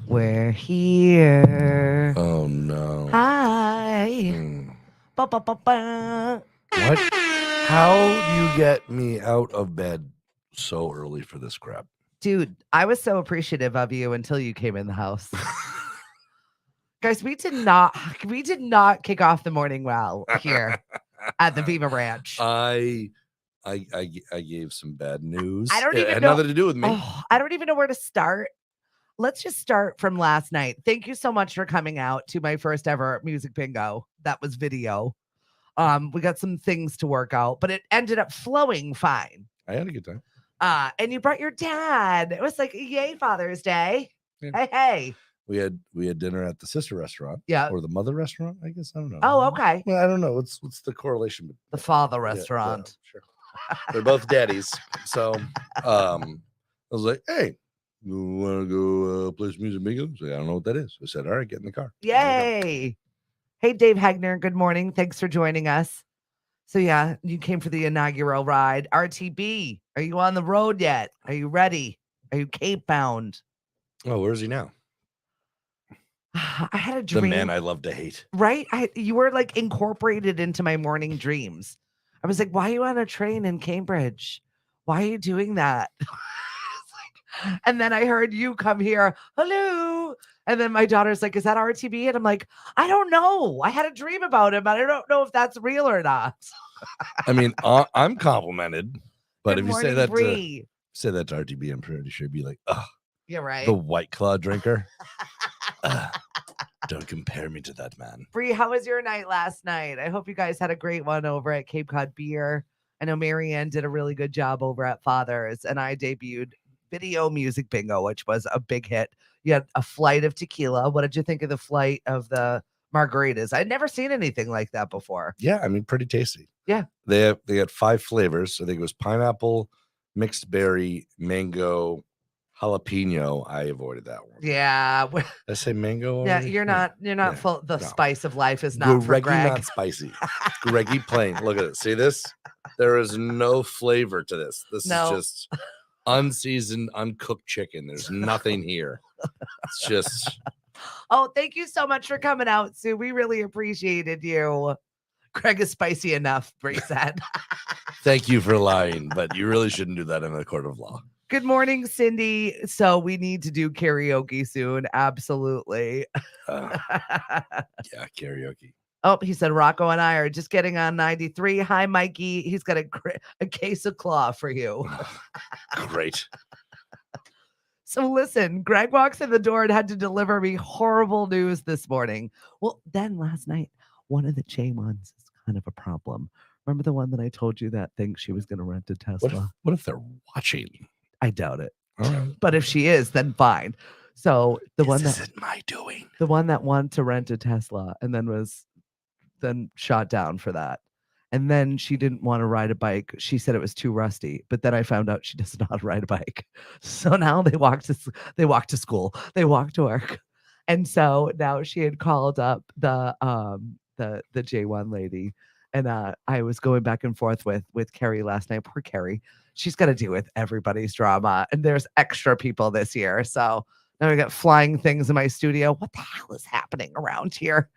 We're here. Oh no. Hi. Hmm. Ba, ba, ba, ba. What? How do you get me out of bed so early for this crap? Dude, I was so appreciative of you until you came in the house. Guys, we did not kick off the morning well here at the Viva Ranch. I gave some bad news. I don't It even had know. nothing to do with me. Oh, I don't even know where to start. Let's just start from last night. Thank you so much for coming out to my first ever music bingo. That was video. We got some things to work out, but it ended up flowing fine. I had a good time. And you brought your dad. It was like, yay, Father's Day. Yeah. Hey. We had dinner at the sister restaurant. Yeah. Or the mother restaurant, I guess. I don't know. Oh, okay. Well, I don't know. What's the correlation? The father restaurant. Yeah, sure. They're both daddies. So I was like, hey, you want to go play some music bingo? So I don't know what that is. I said, all right, get in the car. Yay. Hey, Dave Hagner. Good morning. Thanks for joining us. So, yeah, you came for the inaugural ride. RTB, are you on the road yet? Are you ready? Are you Cape bound? Oh, where's he now? I had a dream. The man I love to hate. Right? You were like incorporated into my morning dreams. I was like, why are you on a train in Cambridge? Why are you doing that? And then I heard you come here. Hello. And then my daughter's like, is that RTB? And I'm like, I don't know. I had a dream about him, but I don't know if that's real or not. I mean, I'm complimented, but Good if you morning, say that Bree. to RTB, I'm pretty sure he'd be like, oh, You're right. the White Claw drinker. Don't compare me to that man. Bree, how was your night last night? I hope you guys had a great one over at Cape Cod Beer. I know Marianne did a really good job over at Father's, and I debuted Video Music Bingo, which was a big hit. You had a flight of tequila. What did you think of the flight of the margaritas? I'd never seen anything like that before. Yeah, I mean, pretty tasty. Yeah. They got 5 flavors. I think it was pineapple, mixed berry, mango, jalapeno. I avoided that one. Yeah. Did I say mango? Yeah, already? you're not full. The spice of life is not for Greggy, Greg. not spicy. Greggy plain. Look at it. See this? There is no flavor to this. This is just unseasoned, uncooked chicken. There's nothing here. It's just. Oh, thank you so much for coming out, Sue. We really appreciated you. Greg is spicy enough, Bree said. Thank you for lying, but you really shouldn't do that in a court of law. Good morning, Cindy. So we need to do karaoke soon. Absolutely. Yeah, karaoke. Oh, he said Rocco and I are just getting on 93. Hi, Mikey. He's got a case of claw for you. Great. So listen, Greg walks in the door and had to deliver me horrible news this morning. Well, then last night, one of the J1s is kind of a problem. Remember the one that I told you that thinks she was going to rent a Tesla? What if they're watching? I doubt it. All right. But if she is, then fine. So the one that isn't my doing. The one that wanted to rent a Tesla and then shot down for that. And then she didn't want to ride a bike. She said it was too rusty. But then I found out she does not ride a bike. So now they walk to school. They walk to work. And so now she had called up the J1 lady. And I was going back and forth with Carrie last night. Poor Carrie. She's got to deal with everybody's drama. And there's extra people this year. So now we got flying things in my studio. What the hell is happening around here?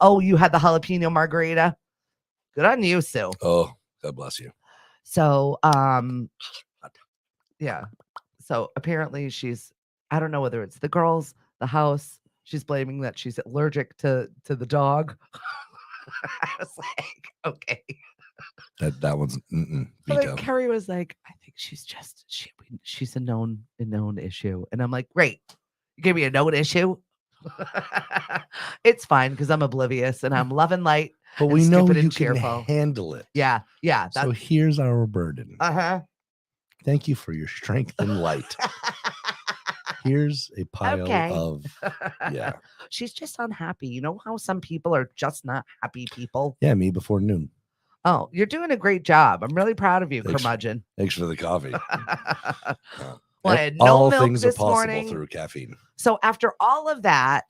Oh, you had the jalapeno margarita? Good on you, Sue. Oh, God bless you. So, yeah. So apparently I don't know whether it's the girls, the house. She's blaming that she's allergic to the dog. I was like, okay. That one's Like Carrie was like, I think she's a known issue. And I'm like, great. You gave me a known issue. It's fine because I'm oblivious and I'm love and light. But we know you can handle it. Yeah. So here's our burden. Thank you for your strength and light. Here's a pile of, yeah. She's just unhappy. You know how some people are just not happy people? Yeah, me before noon. Oh, you're doing a great job. I'm really proud of you, curmudgeon. Thanks for the coffee. Well, I had no milk things this are possible morning through caffeine. So after all of that,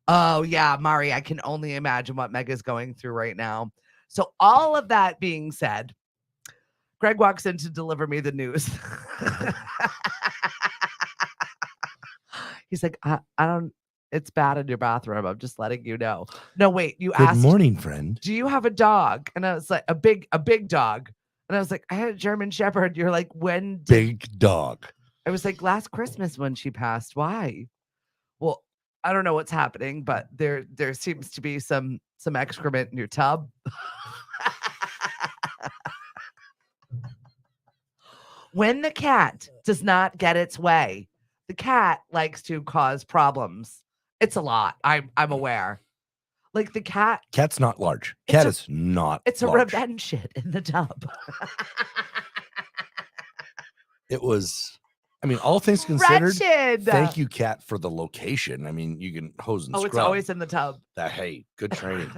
oh yeah, Mari, I can only imagine what Mega's going through right now. So all of that being said, Greg walks in to deliver me the news. He's like, I don't. It's bad in your bathroom. I'm just letting you know. No, wait. You Good asked, morning, friend. do you have a dog? And I was like, a big dog. And I was like, I had a German Shepherd. You're like, when did Big dog. I was like, last Christmas when she passed. Why? Well, I don't know what's happening, but there seems to be some excrement in your tub. When the cat does not get its way, the cat likes to cause problems. It's a lot. I'm aware. Like the Cat's not large. Cat is not it's large. a revenge shit in the tub. It was, I mean, all things considered, Wretched. thank you, Cat, for the location. I mean, you can hose and scrub. It's always in the tub. Hey, good training.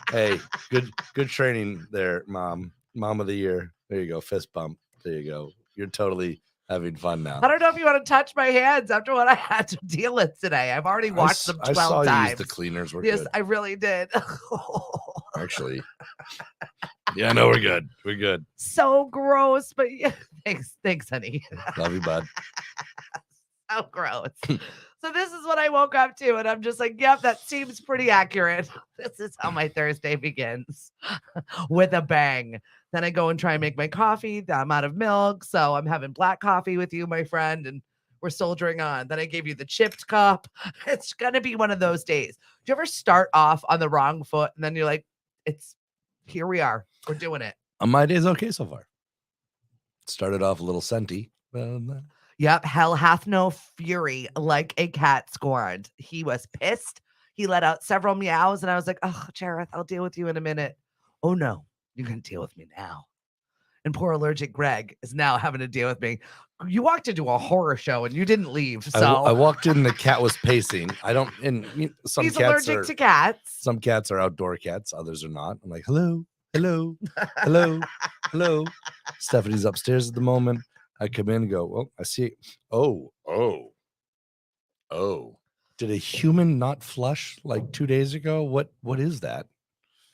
Hey, good training there, Mom. Mom of the year. There you go. Fist bump. There you go. You're totally having fun now. I don't know if you want to touch my hands after what I had to deal with today. I've already washed them 12 I saw times. you use the cleaners. We're yes, good. I really did. Actually. Yeah, no, we're good. We're good. So gross, but yeah, thanks, honey. Love you, bud. So gross. So this is what I woke up to, and I'm just like, yep, that seems pretty accurate. This is how my Thursday begins with a bang. Then I go and try and make my coffee. I'm out of milk, so I'm having black coffee with you, my friend, and we're soldiering on. Then I gave you the chipped cup. It's gonna be one of those days. Do you ever start off on the wrong foot, and then you're like, here we are. We're doing it. My day's okay so far. Started off a little scenty. Yep. Hell hath no fury like a cat scorned. He was pissed. He let out several meows, and I was like, oh, Jareth, I'll deal with you in a minute. Oh, no, you're going to deal with me now. And poor allergic Greg is now having to deal with me. You walked into a horror show and you didn't leave. So I walked in, the cat was pacing. Some he's cats allergic to cats. Some cats are outdoor cats, others are not. I'm like, hello, hello, hello, hello. Stephanie's upstairs at the moment. I come in and go, well, I see. Oh. Did a human not flush like 2 days ago? What is that?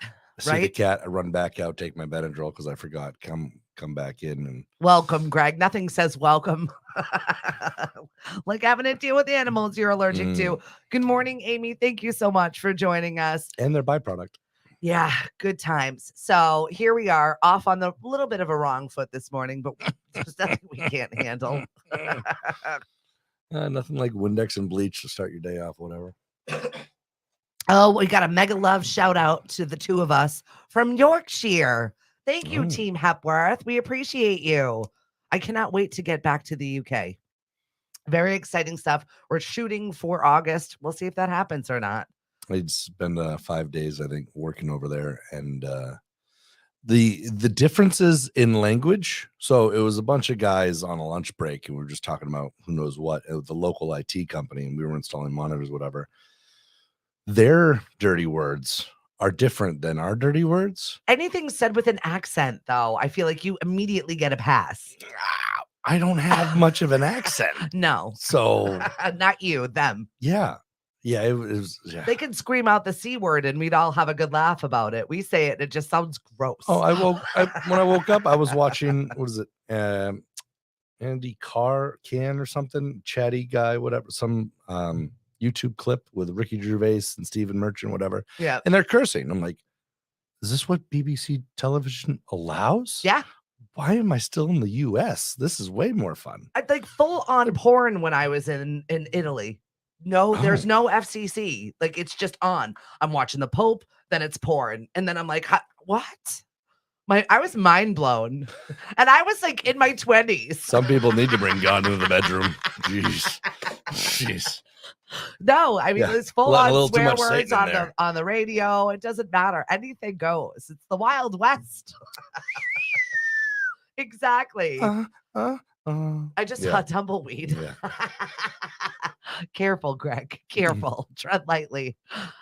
I see the cat. I run back out, take my Benadryl because I forgot. Come back in and welcome, Greg. Nothing says welcome like having to deal with animals you're allergic to. Good morning, Amy. Thank you so much for joining us. And their byproduct. Yeah, good times. So here we are, off on the little bit of a wrong foot this morning, but there's nothing we can't handle. Nothing like Windex and bleach to start your day off, whatever. Oh, we got a mega love shout out to the two of us from Yorkshire. Thank you, Team Hepworth. We appreciate you. I cannot wait to get back to the UK. Very exciting stuff. We're shooting for August. We'll see if that happens or not. I'd spend 5 days, I think, working over there, and the differences in language. So it was a bunch of guys on a lunch break, and we were just talking about who knows what, the local IT company, and we were installing monitors, whatever. Their dirty words are different than our dirty words. Anything said with an accent, though, I feel like you immediately get a pass. I don't have much of an accent. No. So not you, them. Yeah. Yeah, it was. Yeah. They can scream out the C word and we'd all have a good laugh about it. We say it, and it just sounds gross. Oh, when I woke up, I was watching, what is it? Andy Can or something, chatty guy, whatever, some YouTube clip with Ricky Gervais and Stephen Merchant, whatever. Yeah. And they're cursing. I'm like, is this what BBC television allows? Yeah. Why am I still in the US? This is way more fun. I'd like full on porn when I was in Italy. No, there's no FCC. Like, it's just on. I'm watching the Pope, then it's porn. And then I'm like, what? I was mind blown. And I was like in my 20s. Some people need to bring God into the bedroom. Jeez. No, I mean, it's full on swear words on the radio. It doesn't matter. Anything goes. It's the Wild West. Exactly. I just saw tumbleweed. Yeah. Careful, Greg. Careful. Tread lightly.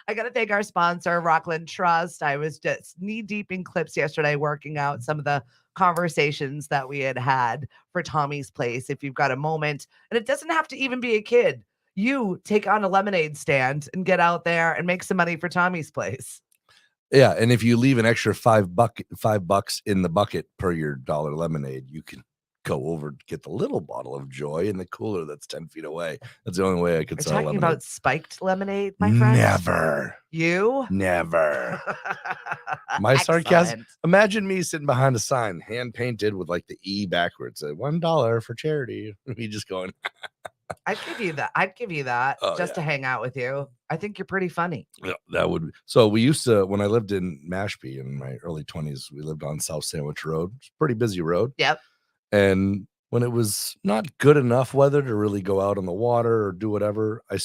I got to thank our sponsor, Rockland Trust. I was just knee deep in clips yesterday working out some of the conversations that we had for Tommy's Place. If you've got a moment, and it doesn't have to even be a kid, you take on a lemonade stand and get out there and make some money for Tommy's Place. Yeah, and if you leave an extra $5 in the bucket per your dollar lemonade, you can go over to get the little bottle of Joy in the cooler that's 10 feet away. That's the only way I could You're sell talking lemonade. about spiked lemonade, my friend? Never. You? Never. My sarcasm. Imagine me sitting behind a sign, hand painted with like the E backwards, $1 for charity. Me just going. I'd give you that. I'd give you that just to hang out with you. I think you're pretty funny. Yeah, that would. So we used to, when I lived in Mashpee in my early 20s, we lived on South Sandwich Road. It's a pretty busy road. Yep. And when it was not good enough weather to really go out on the water or do whatever, I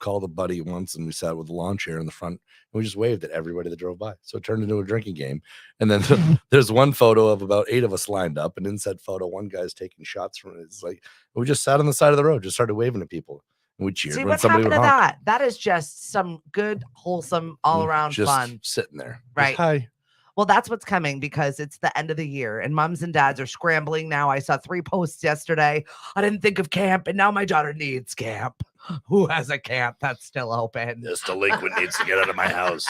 called a buddy once and we sat with a lawn chair in the front and we just waved at everybody that drove by. So it turned into a drinking game. And then there's one photo of about 8 of us lined up, and in said photo, one guy's taking shots from it. It's like, we just sat on the side of the road, just started waving at people. And we cheered. See, when what somebody happened would to honk. that? That is just some good, wholesome, all around just fun. Sitting there. Right. Hi. Well, that's what's coming because it's the end of the year and moms and dads are scrambling now. I saw 3 posts yesterday. I didn't think of camp, and now my daughter needs camp. Who has a camp that's still open? This delinquent needs to get out of my house.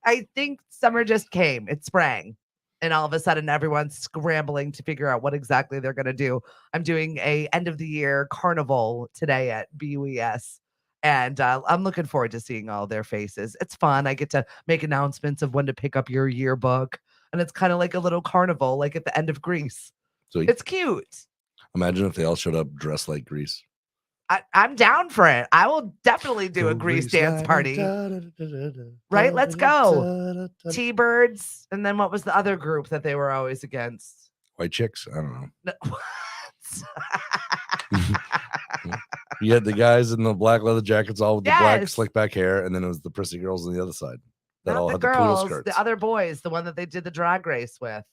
I think summer just came. It sprang. And all of a sudden, everyone's scrambling to figure out what exactly they're going to do. I'm doing a end of the year carnival today at BUES. And I'm looking forward to seeing all their faces. It's fun. I get to make announcements of when to pick up your yearbook. And it's kind of like a little carnival, like at the end of Grease. So it's cute. Imagine if they all showed up dressed like Grease. I'm down for it. I will definitely do a Grease dance party. Right? Let's go. T-Birds. And then what was the other group that they were always against? White Chicks? I don't know. You had the guys in the black leather jackets, all with the black slick back hair, and then it was the prissy girls on the other side that all had the poodle skirts. The other boys, the one that they did the drag race with.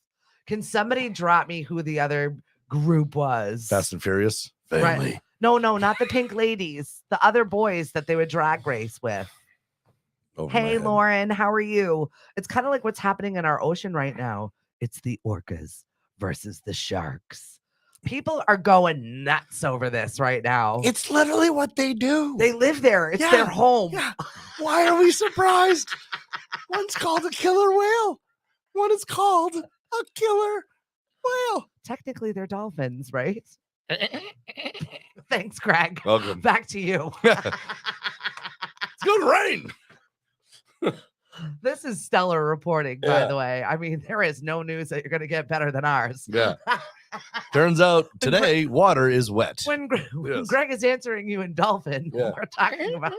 Can somebody drop me who the other group was? Fast and Furious family. Right. No, not the pink ladies. The other boys that they would drag race with. Hey, Lauren, how are you? It's kind of like what's happening in our ocean right now. It's the orcas versus the sharks. People are going nuts over this right now. It's literally what they do. They live there. It's their home. Yeah. Why are we surprised? One's called a killer whale. One is called a killer whale. Technically, they're dolphins, right? Thanks, Craig. Welcome. Back to you. It's gonna rain. This is stellar reporting, by the way. I mean, there is no news that you're going to get better than ours. Yeah. Turns out today, water is wet. When Greg is answering you in dolphin, we're talking about.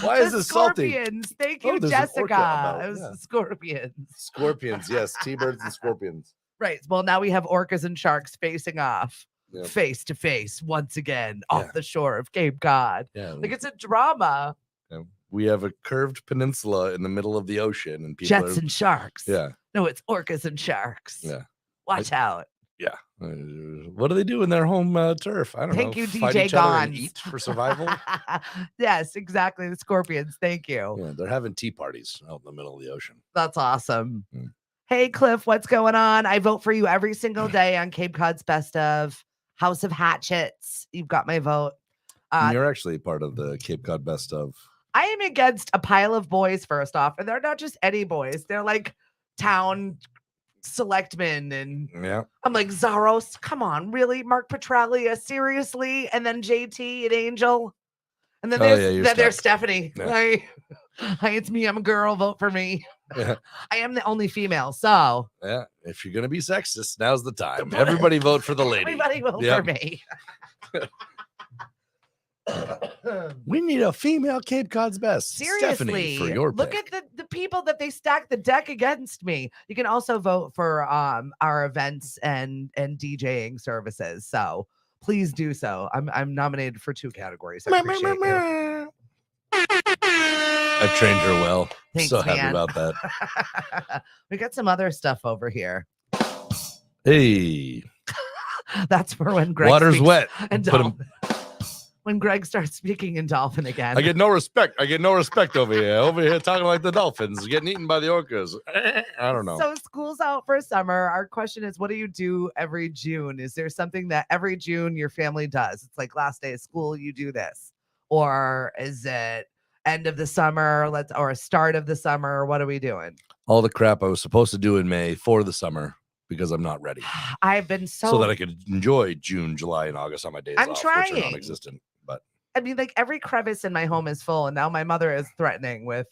Why is this salty? Scorpions. Thank you, Jessica. It was the scorpions. Scorpions, yes. T-birds and scorpions. Right. Well, now we have orcas and sharks facing off. Face to face once again off the shore of Cape Cod. Yeah. Like it's a drama. Yeah. We have a curved peninsula in the middle of the ocean, and people and sharks. Yeah. No, it's orcas and sharks. Yeah. Watch out. Yeah. What do they do in their home turf? I don't know. Thank you, Fight DJ each other and Gons. eat for survival. Yes, exactly. The scorpions. Thank you. Yeah, they're having tea parties out in the middle of the ocean. That's awesome. Hey, Cliff, what's going on? I vote for you every single day on Cape Cod's Best of House of Hatchets. You've got my vote. You're actually part of the Cape Cod Best of. I am against a pile of boys, first off, and they're not just any boys. They're like town selectmen, and I'm like, Zaros, come on, really? Mark Petralia, seriously? And then JT and Angel. And then there's Stephanie. Yeah. Hi, it's me. I'm a girl. Vote for me. Yeah. I am the only female. So yeah, if you're gonna be sexist, now's the time. Everybody vote for the lady. Everybody vote for me. We need a female Cape Cod's Best. Seriously, Stephanie, for your look pick. at the people that they stack the deck against me. You can also vote for our events and DJing services. So please do so. I'm nominated for 2 categories. I appreciate you. I've trained her well. Thanks, so happy man. about that. We got some other stuff over here. Hey. That's for when Greg water's wet. And when Greg starts speaking in dolphin again. I get no respect. Over here. Over here talking like the dolphins, getting eaten by the orcas. I don't know. So school's out for summer. Our question is, what do you do every June? Is there something that every June your family does? It's like last day of school, you do this. Or is it end of the summer, or a start of the summer? What are we doing? All the crap I was supposed to do in May for the summer. because I'm not ready. I've been so that I could enjoy June, July, and August on my days I'm off, trying. which are non-existent. But I mean, like every crevice in my home is full, and now my mother is threatening with,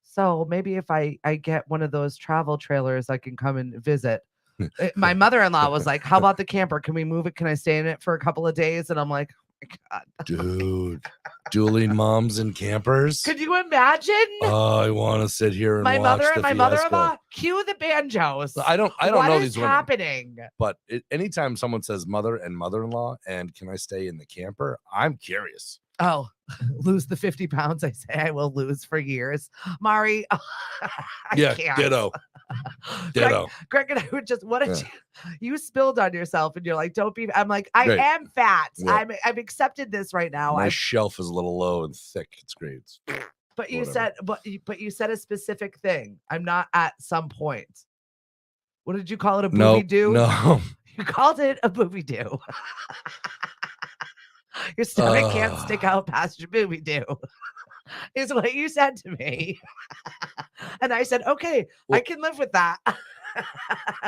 so maybe if I get one of those travel trailers, I can come and visit. My mother-in-law was like, "How about the camper? Can we move it? Can I stay in it for a couple of days?" And I'm like, oh my God. Dude, dueling moms and campers. Could you imagine? Oh, I want to sit here and my watch mother the and my fiasco. mother-in-law cue the banjos. I don't know these women. What is happening? But anytime someone says mother and mother-in-law and can I stay in the camper, I'm curious. Oh, lose the 50 pounds I say I will lose for years. Mari, I can't. Ditto. Ditto. Greg and I were just, what did you spilled on yourself and you're like, don't be, I'm like, I am fat. Yeah. I've accepted this right now. My shelf is a little low and thick. It's great. But you said, but you said a specific thing. I'm not at some point. What did you call it? A booby do? No. You called it a booby do. Your stomach can't stick out past your booby do. Is what you said to me. And I said, okay, I can live with that.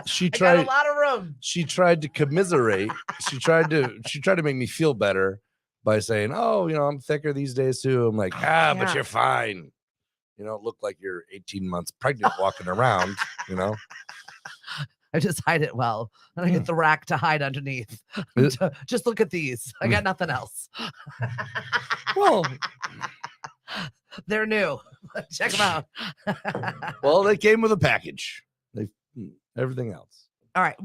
She tried a lot of room. She tried to commiserate. She tried to make me feel better by saying, oh, I'm thicker these days too. I'm like, but you're fine. You don't look like you're 18 months pregnant walking around, I just hide it well. And I get the rack to hide underneath. Just look at these. I got nothing else. Well, they're new. Check them out. Well, they came with a package. Everything else. All right.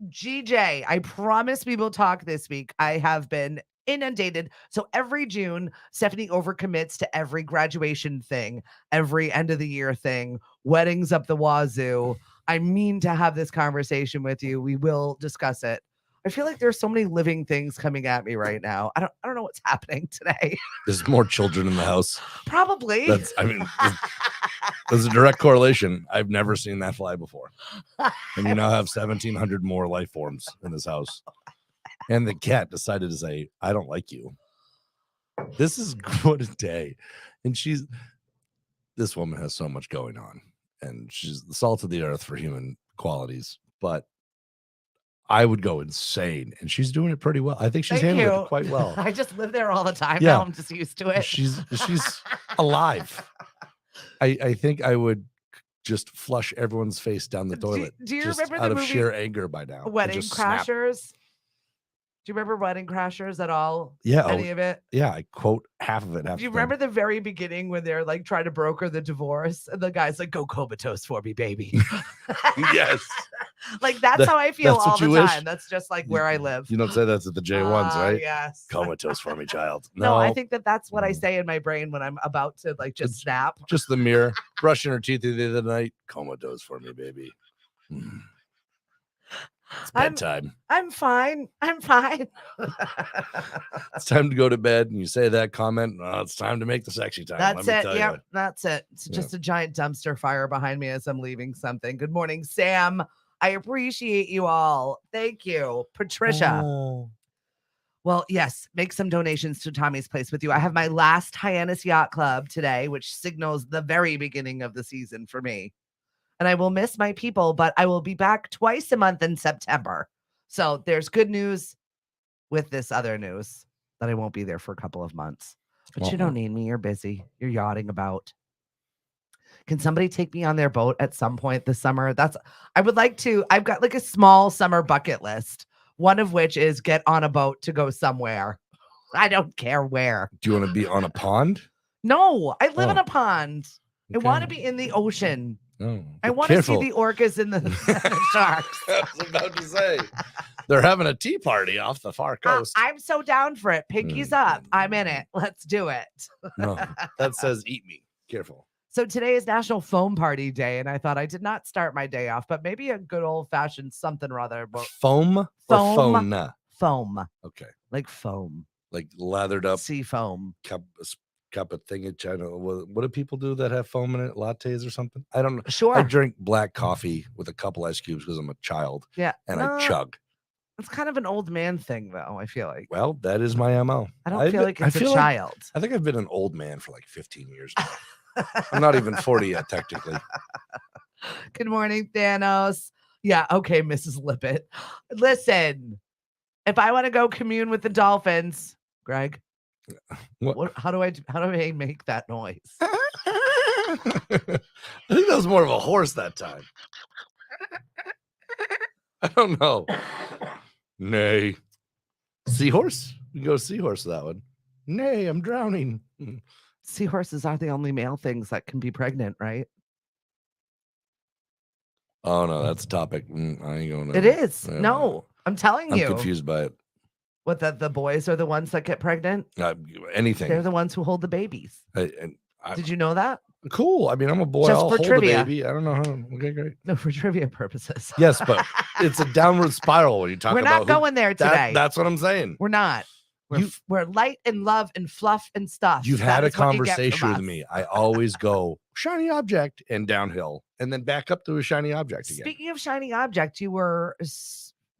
GJ, I promise we will talk this week. I have been inundated. So every June, Stephanie overcommits to every graduation thing, every end of the year thing, weddings up the wazoo. I mean to have this conversation with you. We will discuss it. I feel like there's so many living things coming at me right now. I don't know what's happening today. There's more children in the house. Probably. There's a direct correlation. I've never seen that fly before. And you now have 1,700 more life forms in this house. And the cat decided to say, I don't like you. This is what a day. And this woman has so much going on. And she's the salt of the earth for human qualities. But I would go insane. And she's doing it pretty well. I think she's handling it quite well. I just live there all the time now. I'm just used to it. She's alive. I think I would just flush everyone's face down the toilet. Do you remember out the of sheer anger by now? Wedding Crashers? Snap. Do you remember Wedding Crashers at all? Yeah. Any of it? Yeah, I quote half of it. Do you remember the very beginning when they're like trying to broker the divorce and the guy's like, go comatose for me, baby. Yes. Like that's how I feel all the time. That's just like where I live. You don't say that's at the J1s, right? Yes. Comatose for me, child. No, I think that's what I say in my brain when I'm about to like just snap. Just the mirror. Brushing her teeth the other night. Comatose for me, baby. It's bedtime. I'm fine. It's time to go to bed. And you say that comment. Oh, it's time to make the sexy time. That's it. Yeah, that's it. It's just a giant dumpster fire behind me as I'm leaving something. Good morning, Sam. I appreciate you all. Thank you, Patricia. Oh. Well, yes, make some donations to Tommy's Place with you. I have my last Hyannis Yacht Club today, which signals the very beginning of the season for me. And I will miss my people, but I will be back twice a month in September. So there's good news with this other news that I won't be there for a couple of months. But you don't need me. You're busy. You're yachting about. Can somebody take me on their boat at some point this summer? I would like to. I've got like a small summer bucket list. One of which is get on a boat to go somewhere. I don't care where. Do you want to be on a pond? No, I live in a pond. Okay. I want to be in the ocean. Oh, I want to see the orcas and the sharks. I was about to say. They're having a tea party off the far coast. I'm so down for it. Pinkies up. I'm in it. Let's do it. No, that says eat me. Careful. So today is National Foam Party Day, and I thought I did not start my day off, but maybe a good old-fashioned something or other. But foam or phone? Foam. Okay. Like foam. Like lathered up. Sea foam. Cup of thingy. I don't know. What do people do that have foam in it? Lattes or something? I don't know. Sure. I drink black coffee with a couple ice cubes because I'm a child. Yeah. And I chug. It's kind of an old man thing, though, I feel like. Well, that is my MO. I don't feel like it's a child. I think I've been an old man for like 15 years now. I'm not even 40 yet, technically. Good morning, Thanos. Yeah, okay, Mrs. Lippett. Listen, if I want to go commune with the dolphins, Greg, how do I make that noise? I think that was more of a horse that time. I don't know. Nay. Seahorse? We can go seahorse with that one. Nay, I'm drowning. Seahorses are the only male things that can be pregnant, right? Oh no, that's a topic. I ain't going to. It is. No, I'm telling you. I'm confused by it. What, the boys are the ones that get pregnant? Anything. They're the ones who hold the babies. Did you know that? Cool. I mean, I'm a boy. Just I'll for hold trivia. a baby. I don't know how. Okay, great. No, for trivia purposes. Yes, but it's a downward spiral when you talk about. We're not going there today. That's what I'm saying. We're not. We're light and love and fluff and stuff. You've had a conversation with me. I always go shiny object and downhill and then back up to a shiny object again. Speaking of shiny object, you were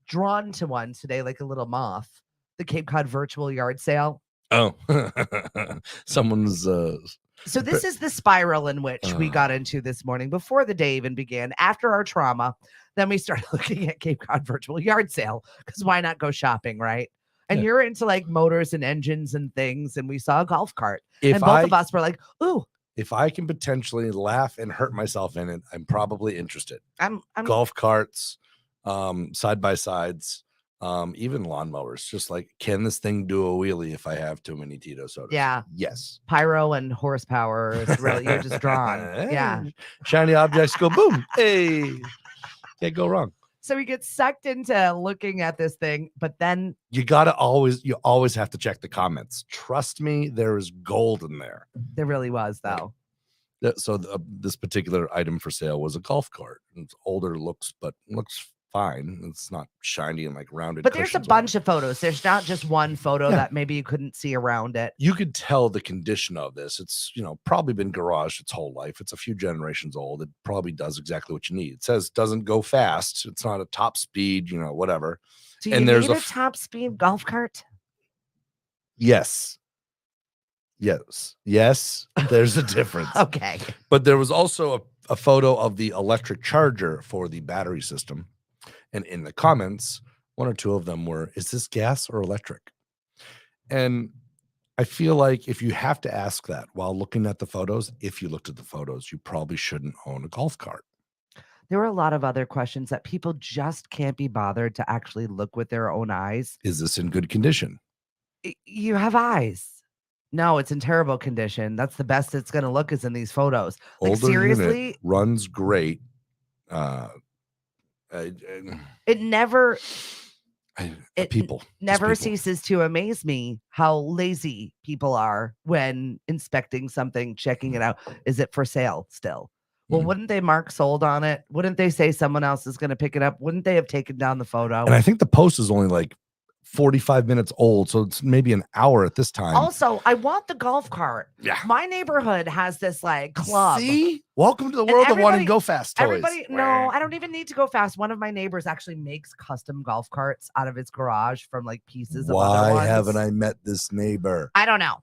drawn to one today like a little moth. The Cape Cod virtual yard sale. Oh, someone's. So this is the spiral in which we got into this morning before the day even began. After our trauma, then we started looking at Cape Cod virtual yard sale because why not go shopping, right? And you're into like motors and engines and things, and we saw a golf cart, and both of us were like, "Ooh." If I can potentially laugh and hurt myself in it, I'm probably interested. I'm golf carts, side by sides, even lawnmowers. Just like, can this thing do a wheelie if I have too many Tito sodas? Yeah. Yes. Pyro and horsepower is really you're just drawn. Yeah. Shiny objects go boom. Hey, can't go wrong. So we get sucked into looking at this thing, but then you always have to check the comments. Trust me, there is gold in there. There really was, though. So this particular item for sale was a golf cart. It's older looks fine. It's not shiny and like rounded. But there's a bunch of photos. There's not just one photo that maybe you couldn't see around it. You could tell the condition of this. It's, probably been garaged its whole life. It's a few generations old. It probably does exactly what you need. It says doesn't go fast. It's not a top speed, whatever. Do you need a top speed golf cart? Yes. There's a difference. Okay. But there was also a photo of the electric charger for the battery system. And in the comments, one or two of them were, is this gas or electric? And I feel like if you have to ask that while looking at the photos, if you looked at the photos, you probably shouldn't own a golf cart. There were a lot of other questions that people just can't be bothered to actually look with their own eyes. Is this in good condition? You have eyes. No, it's in terrible condition. That's the best it's going to look is in these photos. Like, older seriously, unit, runs great. It never people ceases to amaze me how lazy people are when inspecting something, checking it out. Is it for sale still? Well, wouldn't they mark sold on it? Wouldn't they say someone else is going to pick it up? Wouldn't they have taken down the photo? And I think the post is only like 45 minutes old, so it's maybe an hour at this time. Also, I want the golf cart. Yeah. My neighborhood has this like club. See? Welcome to the world of wanting go fast toys. No, I don't even need to go fast. One of my neighbors actually makes custom golf carts out of his garage from like pieces of other ones. Why haven't I met this neighbor? I don't know.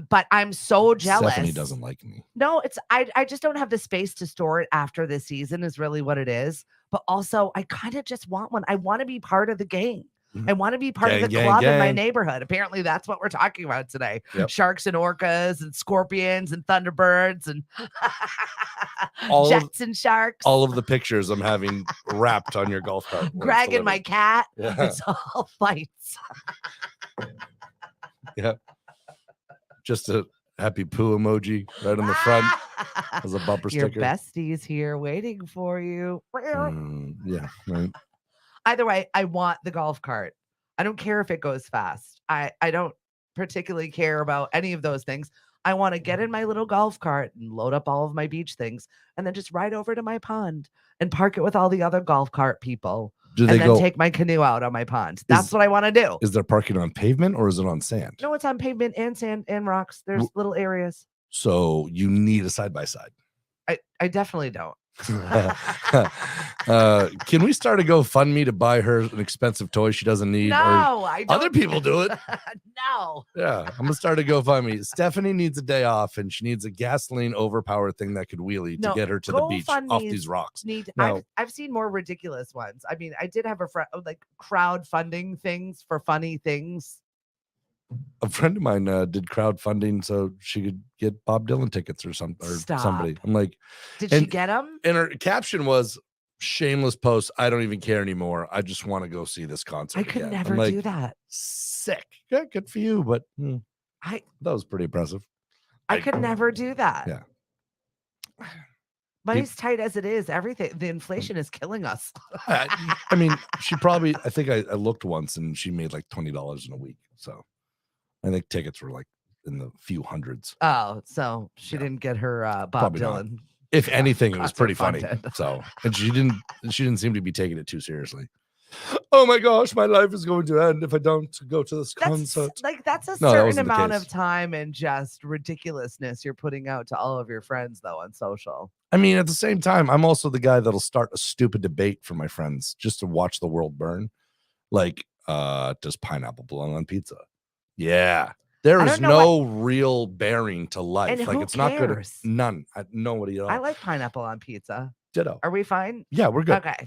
But I'm so jealous. Stephanie doesn't like me. No, I just don't have the space to store it after this season is really what it is. But also I kind of just want one. I want to be part of the game. I want to be part of the club in my neighborhood. Apparently, that's what we're talking about today. Yep. Sharks and orcas and scorpions and thunderbirds and jets and sharks. All of the pictures I'm having wrapped on your golf cart. Greg and my cat. Yeah. It's all fights. Yeah. Just a happy poo emoji right on the front as a bumper sticker. Your bestie's here waiting for you. Yeah. Right. Either way, I want the golf cart. I don't care if it goes fast. I don't particularly care about any of those things. I want to get in my little golf cart and load up all of my beach things and then just ride over to my pond and park it with all the other golf cart people. And then take my canoe out on my pond. That's what I want to do. Is there parking on pavement or is it on sand? No, it's on pavement and sand and rocks. There's little areas. So you need a side-by-side. I definitely don't. Can we start a GoFundMe to buy her an expensive toy she doesn't need? No, I don't. Other people do it. No. Yeah, I'm gonna start a GoFundMe. Stephanie needs a day off, and she needs a gasoline overpowered thing that could wheelie to get her to the beach off these rocks. I've seen more ridiculous ones. I mean, I did have a friend like crowdfunding things for funny things. A friend of mine did crowdfunding so she could get Bob Dylan tickets or something or somebody. I'm like, did she get them? And her caption was, "Shameless post. I don't even care anymore. I just want to go see this concert." I could never do that. Sick. Yeah, good for you, but that was pretty impressive. I could never do that. Yeah. Money's tight as it is. Everything, the inflation is killing us. I mean, she probably. I think I looked once, and she made like $20 in a week. So I think tickets were like in the few hundreds. Oh, so she didn't get her Bob probably Dylan. Not. If anything, it was pretty funny. So, and she didn't seem to be taking it too seriously. Oh my gosh, my life is going to end if I don't go to this concert. That's a certain amount of time and just ridiculousness you're putting out to all of your friends, though, on social. I mean, at the same time, I'm also the guy that'll start a stupid debate for my friends just to watch the world burn. Like, does pineapple belong on pizza? Yeah. There is no real bearing to life. And like, it's not good. None. Nobody at all. I like pineapple on pizza. Ditto. Are we fine? Yeah, we're good. Okay.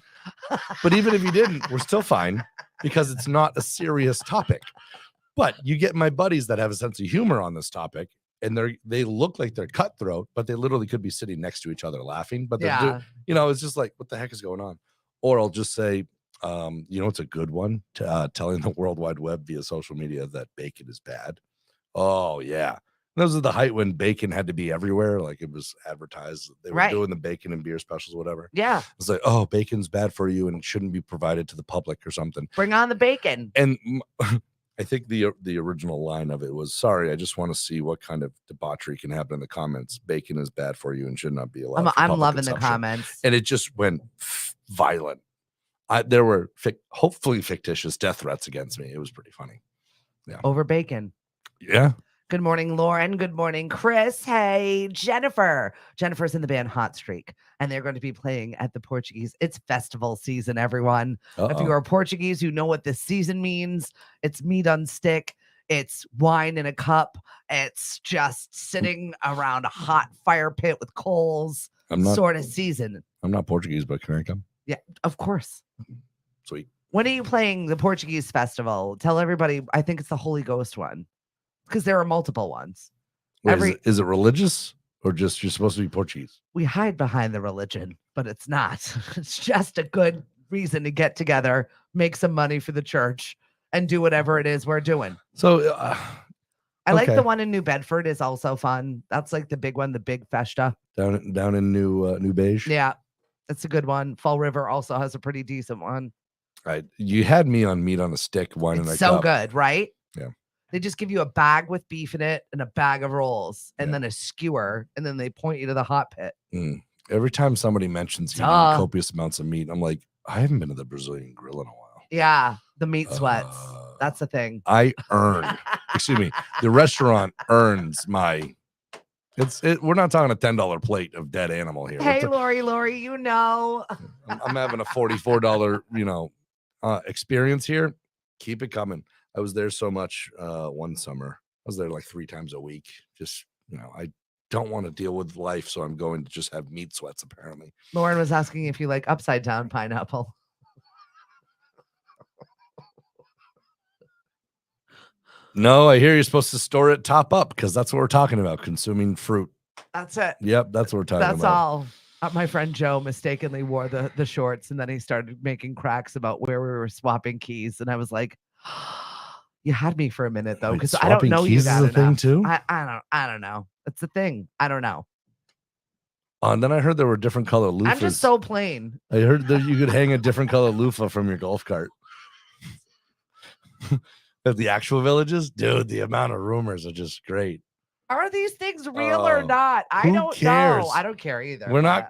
But even if you didn't, we're still fine because it's not a serious topic. But you get my buddies that have a sense of humor on this topic, and they look like they're cutthroat, but they literally could be sitting next to each other laughing. But they're it's just like, what the heck is going on? Or I'll just say, it's a good one to telling the World Wide Web via social media that bacon is bad. Oh yeah. Those are the height when bacon had to be everywhere. Like it was advertised. They were doing the bacon and beer specials, whatever. Yeah. It's like, oh, bacon's bad for you and shouldn't be provided to the public or something. Bring on the bacon. And I think the original line of it was, sorry, I just want to see what kind of debauchery can happen in the comments. Bacon is bad for you and should not be allowed. I'm loving the comments. And it just went violent. There were hopefully fictitious death threats against me. It was pretty funny. Yeah. Over bacon. Yeah. Good morning, Lauren. Good morning, Chris. Hey, Jennifer. Jennifer's in the band Hot Streak, and they're going to be playing at the Portuguese. It's festival season, everyone. If you are Portuguese, you know what this season means. It's meat on stick. It's wine in a cup. It's just sitting around a hot fire pit with coals sort of season. I'm not Portuguese, but can I come? Yeah, of course. Sweet. When are you playing the Portuguese festival? Tell everybody. I think it's the Holy Ghost one. Because there are multiple ones. Wait, is it religious or just you're supposed to be Portuguese? We hide behind the religion, but it's not. It's just a good reason to get together, make some money for the church, and do whatever it is we're doing. So I like the one in New Bedford is also fun. That's like the big one, the big festa. Down in New Beige. Yeah, it's a good one. Fall River also has a pretty decent one. Right. You had me on meat on a stick, wine and a so cup. Good, right? Yeah. They just give you a bag with beef in it and a bag of rolls and then a skewer, and then they point you to the hot pit. Every time somebody mentions eating copious amounts of meat, I'm like, I haven't been to the Brazilian grill in a while. Yeah, the meat sweats. That's the thing. I earn. Excuse me. The restaurant earns my. We're not talking a $10 plate of dead animal here. Hey, Lori, you know. I'm having a $44, experience here. Keep it coming. I was there so much one summer. I was there like 3 times a week. Just, I don't want to deal with life, so I'm going to just have meat sweats, apparently. Lauren was asking if you like upside down pineapple. No, I hear you're supposed to store it top up because that's what we're talking about, consuming fruit. That's it. Yep, that's what we're talking about. That's all. My friend Joe mistakenly wore the shorts, and then he started making cracks about where we were swapping keys, and I was like, you had me for a minute though, because I don't know you that enough. Thing too? I don't know. It's a thing. I don't know. And then I heard there were different color loofahs. I'm just so plain. I heard that you could hang a different color loofah from your golf cart. At the actual villages, dude, the amount of rumors are just great. Are these things real or not? I don't know. I don't care either. We're not,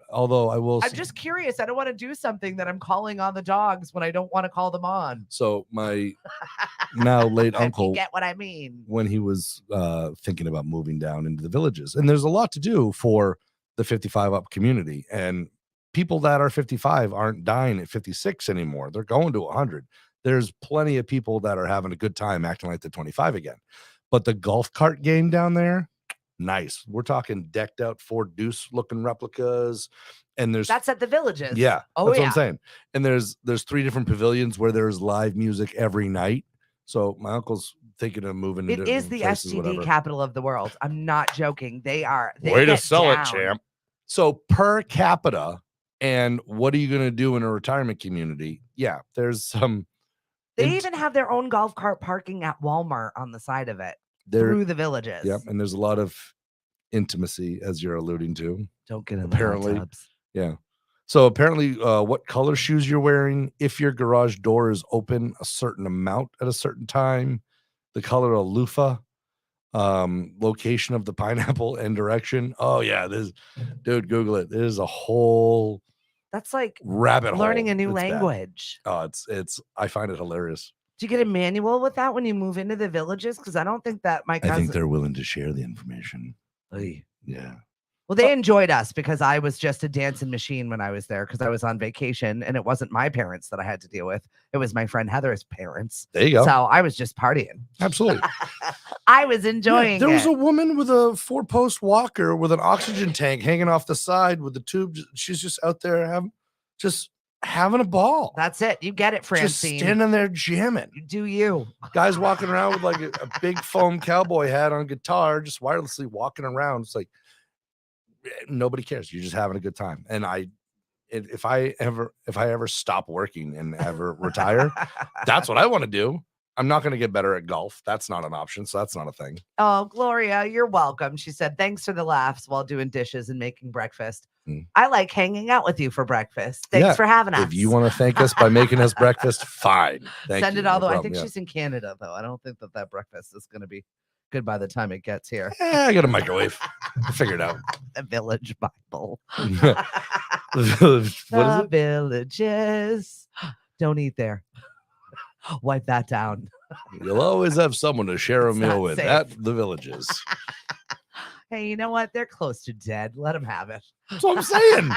although I will. I'm just curious. I don't want to do something that I'm calling on the dogs when I don't want to call them on. So my now late uncle, you get what I mean? When he was thinking about moving down into the villages, and there's a lot to do for the 55 up community. And people that are 55 aren't dying at 56 anymore. They're going to 100. There's plenty of people that are having a good time acting like they're 25 again. But the golf cart game down there, nice. We're talking decked out Ford Deuce looking replicas. And that's at the Villages. Yeah. That's what I'm saying. And there's 3 different pavilions where there's live music every night. So my uncle's thinking of moving. It is the STD capital of the world. I'm not joking. They are. Way to sell it, champ. So per capita, and what are you going to do in a retirement community? Yeah, there's some. They even have their own golf cart parking at Walmart on the side of it through the Villages. Yep, and there's a lot of intimacy, as you're alluding to. Don't get in the hot tubs. Yeah. So apparently, what color shoes you're wearing, if your garage door is open a certain amount at a certain time, the color of loofah, location of the pineapple and direction. Oh yeah, dude, Google it. There's a whole that's like rabbit hole. Learning a new language. Bad. Oh, it's I find it hilarious. Do you get a manual with that when you move into the Villages? Because I don't think that I think they're willing to share the information. Oy. Yeah. Well, they enjoyed us because I was just a dancing machine when I was there because I was on vacation and it wasn't my parents that I had to deal with. It was my friend Heather's parents. There you go. So I was just partying. Absolutely. I was enjoying There was a woman with a 4-post walker with an oxygen tank hanging off the side with the tube. She's just out there having a ball. That's it. You get it, Francine. Just standing there jamming. You do you. Guys walking around with like a big foam cowboy hat on guitar, just wirelessly walking around. It's like, nobody cares. You're just having a good time. And if I ever stop working and ever retire, that's what I want to do. I'm not going to get better at golf. That's not an option. So that's not a thing. Oh, Gloria, you're welcome. She said, thanks for the laughs while doing dishes and making breakfast. I like hanging out with you for breakfast. Thanks for having us. If you want to thank us by making us breakfast, fine. Send it all the way. I think she's in Canada, though. I don't think that breakfast is going to be good by the time it gets here. Yeah, I got a microwave. I figured it out. The Village Bible. What is it? Villages. Don't eat there. Wipe that down. You'll always have someone to share a meal with safe. at the Villages. Hey, you know what? They're close to dead. Let them have it. That's what I'm saying.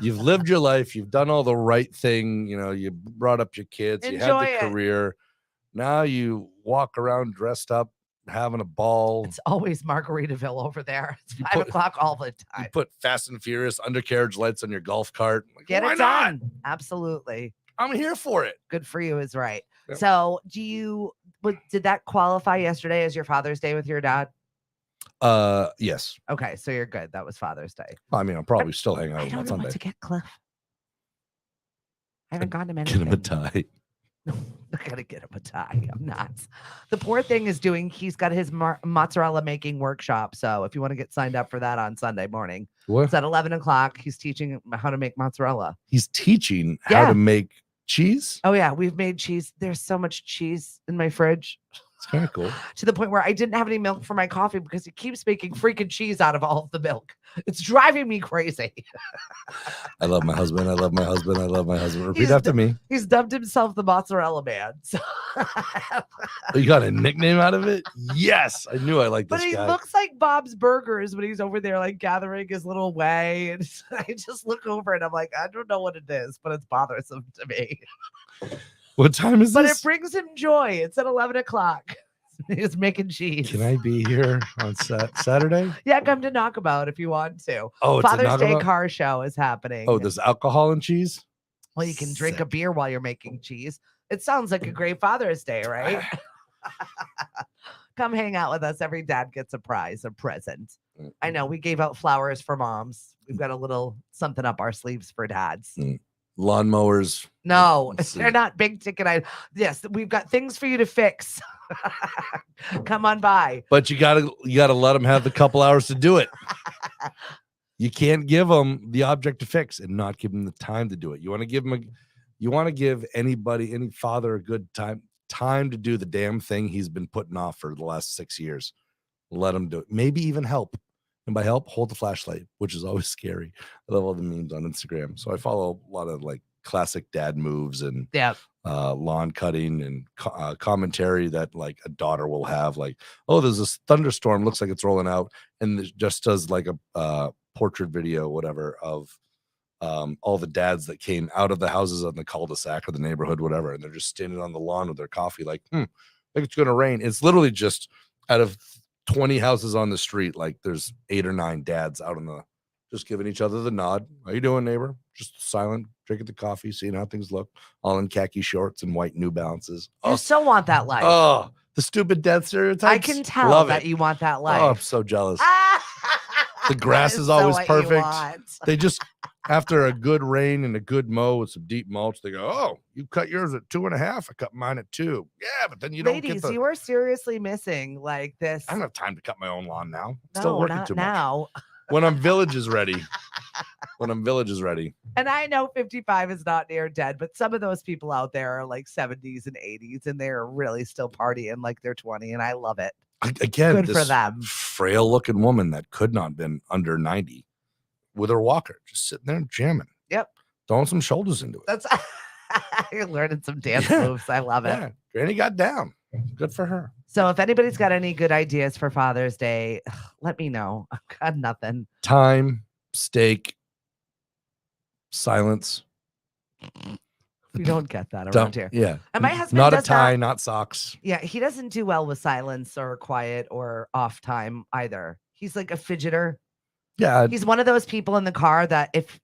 You've lived your life. You've done all the right thing. You know, you brought up your kids. You had the career. Now you walk around dressed up, having a ball. It's always Margaritaville over there. It's 5 o'clock all the time. You put Fast and Furious undercarriage lights on your golf cart. Like, get it done. Absolutely. I'm here for it. Good for you is right. Yep. So did that qualify yesterday as your Father's Day with your dad? Yes. Okay, so you're good. That was Father's Day. I mean, I'll probably still hang out with him on Sunday. What to get Cliff. I haven't gotten him Get anything. him a tie. No, I gotta get him a tie. I'm not. The poor thing is he's got his mozzarella making workshop. So if you want to get signed up for that on Sunday morning, it's at 11 o'clock. He's teaching how to make mozzarella. He's teaching how to make cheese? Oh, yeah. We've made cheese. There's so much cheese in my fridge. It's kind of cool. To the point where I didn't have any milk for my coffee because he keeps making freaking cheese out of all of the milk. It's driving me crazy. I love my husband. I love my husband. I love my husband. Repeat after me. He's dubbed himself the mozzarella man. So you got a nickname out of it? Yes. I knew I liked this guy. But he looks like Bob's Burgers when he's over there like gathering his little way. And I just look over and I'm like, I don't know what it is, but it's bothersome to me. What time is this? But it brings him joy. It's at 11 o'clock. He's making cheese. Can I be here on Saturday? Yeah, come to Knockabout if you want to. Oh, it's Father's Day car show is happening. Oh, there's alcohol and cheese? Well, you can drink a beer while you're making cheese. It sounds like a great Father's Day, right? Come hang out with us. Every dad gets a prize, a present. I know we gave out flowers for moms. We've got a little something up our sleeves for dads. Lawnmowers. No, they're not big ticket items. Yes, we've got things for you to fix. Come on by. But you gotta let them have the couple hours to do it. You can't give them the object to fix and not give them the time to do it. You want to give anybody, any father, a good time to do the damn thing he's been putting off for the last 6 years. Let him do it. Maybe even help. And by help, hold the flashlight, which is always scary. I love all the memes on Instagram. So I follow a lot of like classic dad moves and lawn cutting and commentary that like a daughter will have, like, oh, there's this thunderstorm, looks like it's rolling out, and it just does like a portrait video, whatever, of all the dads that came out of the houses on the cul-de-sac or the neighborhood, whatever, and they're just standing on the lawn with their coffee, like, I think it's gonna rain. It's literally just out of 20 houses on the street, like there's 8 or 9 dads out on the, just giving each other the nod. How you doing, neighbor? Just silent, drinking the coffee, seeing how things look, all in khaki shorts and white New Balances. You still want that life. Oh, the stupid dad stereotypes. I can tell that you want that life. Oh, I'm so jealous. The grass is always perfect. They just, after a good rain and a good mow with some deep mulch, they go, oh, you cut yours at 2.5. I cut mine at 2. Yeah, but then you don't Ladies, get you are seriously missing like this. I don't have time to cut my own lawn now. I'm no, still working not too now. much. When I'm village is ready. When I'm village is ready. And I know 55 is not near dead, but some of those people out there are like 70s and 80s, and they're really still partying like they're 20, and I love it. Again, good for them. Frail looking woman that could not have been under 90 with her walker, just sitting there and jamming. Yep. Throwing some shoulders into it. That's you're learning some dance moves. I love it. Yeah. Granny got down. Good for her. So if anybody's got any good ideas for Father's Day, let me know. I've got nothing. Time, steak, silence. We don't get that around here. Yeah. And my husband not does a tie, not socks. Yeah, he doesn't do well with silence or quiet or off time either. He's like a fidgeter. Yeah. He's one of those people in the car that if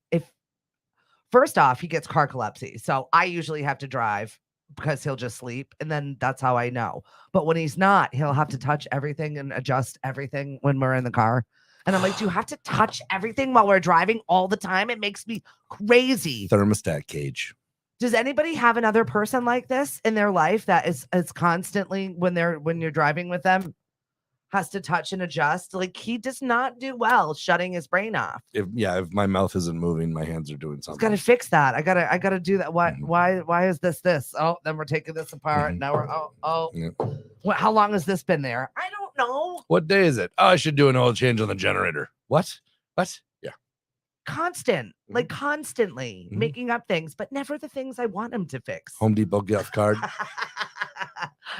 first off, he gets carcolepsy. So I usually have to drive because he'll just sleep. And then that's how I know. But when he's not, he'll have to touch everything and adjust everything when we're in the car. And I'm like, do you have to touch everything while we're driving all the time? It makes me crazy. Thermostat cage. Does anybody have another person like this in their life that is constantly when you're driving with them has to touch and adjust? Like, he does not do well shutting his brain off. If my mouth isn't moving, my hands are doing something. Got to fix that. I gotta do that. Why is this? Oh, then we're taking this apart. Now we're What? How long has this been there? I don't know. What day is it? Oh, I should do an oil change on the generator. What? Yeah. Constant, like constantly making up things, but never the things I want him to fix. Home Depot gift card.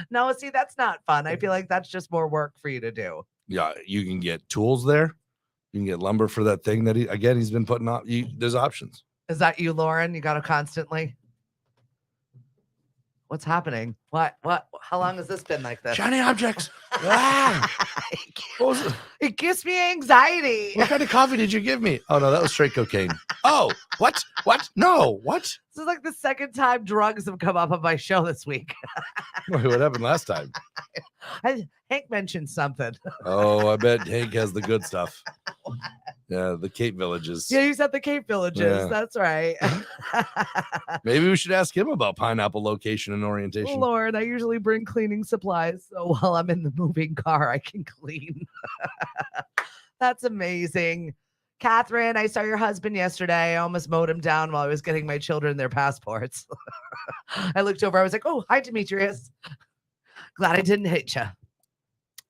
No, see, that's not fun. I feel like that's just more work for you to do. Yeah, you can get tools there. You can get lumber for that thing that he's been putting on. There's options. Is that you, Lauren? You got to constantly. What's happening? What? How long has this been like this? Shiny objects. It gives me anxiety. What kind of coffee did you give me? Oh, no, that was straight cocaine. Oh, what? No, what? This is like the second time drugs have come up on my show this week. Wait, what happened last time? Hank mentioned something. Oh, I bet Hank has the good stuff. Yeah, the Cape Villages. Yeah, he's at the Cape Villages. Yeah. That's right. Maybe we should ask him about pineapple location and orientation. Lord, I usually bring cleaning supplies, so while I'm in the moving car, I can clean. That's amazing. Catherine, I saw your husband yesterday. I almost mowed him down while I was getting my children their passports. I looked over. I was like, oh, hi, Demetrius. Glad I didn't hit you.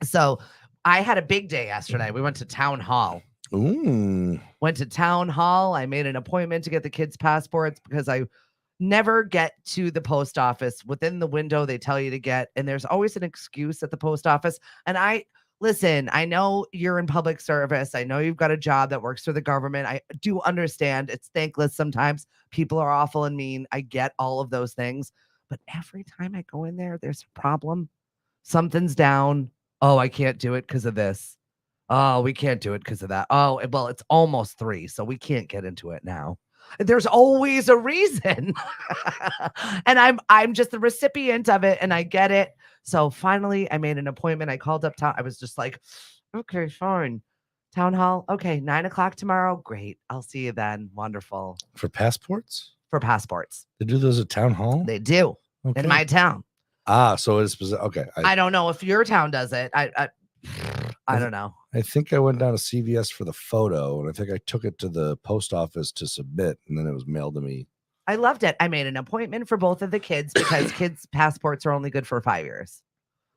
So I had a big day yesterday. We went to town hall. Ooh. Went to town hall. I made an appointment to get the kids' passports because I never get to the post office within the window they tell you to get. And there's always an excuse at the post office. And listen, I know you're in public service. I know you've got a job that works for the government. I do understand it's thankless sometimes. People are awful and mean. I get all of those things. But every time I go in there, there's a problem. Something's down. Oh, I can't do it because of this. Oh, we can't do it because of that. Oh, well, it's almost 3, so we can't get into it now. There's always a reason. And I'm just the recipient of it, and I get it. So finally, I made an appointment. I called up town. I was just like, okay, fine. Town hall. Okay, 9:00 tomorrow. Great. I'll see you then. Wonderful. For passports? For passports. They do those at town hall? They do. Okay. In my town. So it's okay. I don't know if your town does it. I don't know. I think I went down to CVS for the photo, and I think I took it to the post office to submit, and then it was mailed to me. I loved it. I made an appointment for both of the kids because kids' passports are only good for 5 years.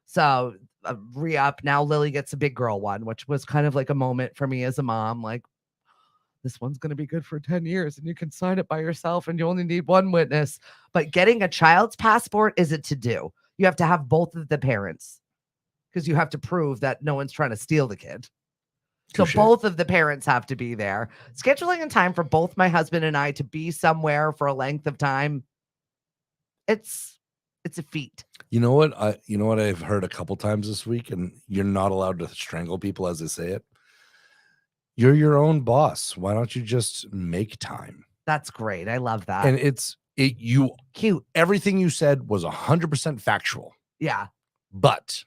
So re-up. Now Lily gets a big girl one, which was kind of like a moment for me as a mom. Like, this one's going to be good for 10 years and you can sign it by yourself and you only need one witness. But getting a child's passport is a to-do. You have to have both of the parents because you have to prove that no one's trying to steal the kid. So both of the parents have to be there. Scheduling a time for both my husband and I to be somewhere for a length of time, it's a feat. You know what I've heard a couple times this week, and you're not allowed to strangle people as they say it. You're your own boss. Why don't you just make time? That's great. I love that. And you cute. Everything you said was 100% factual. Yeah. But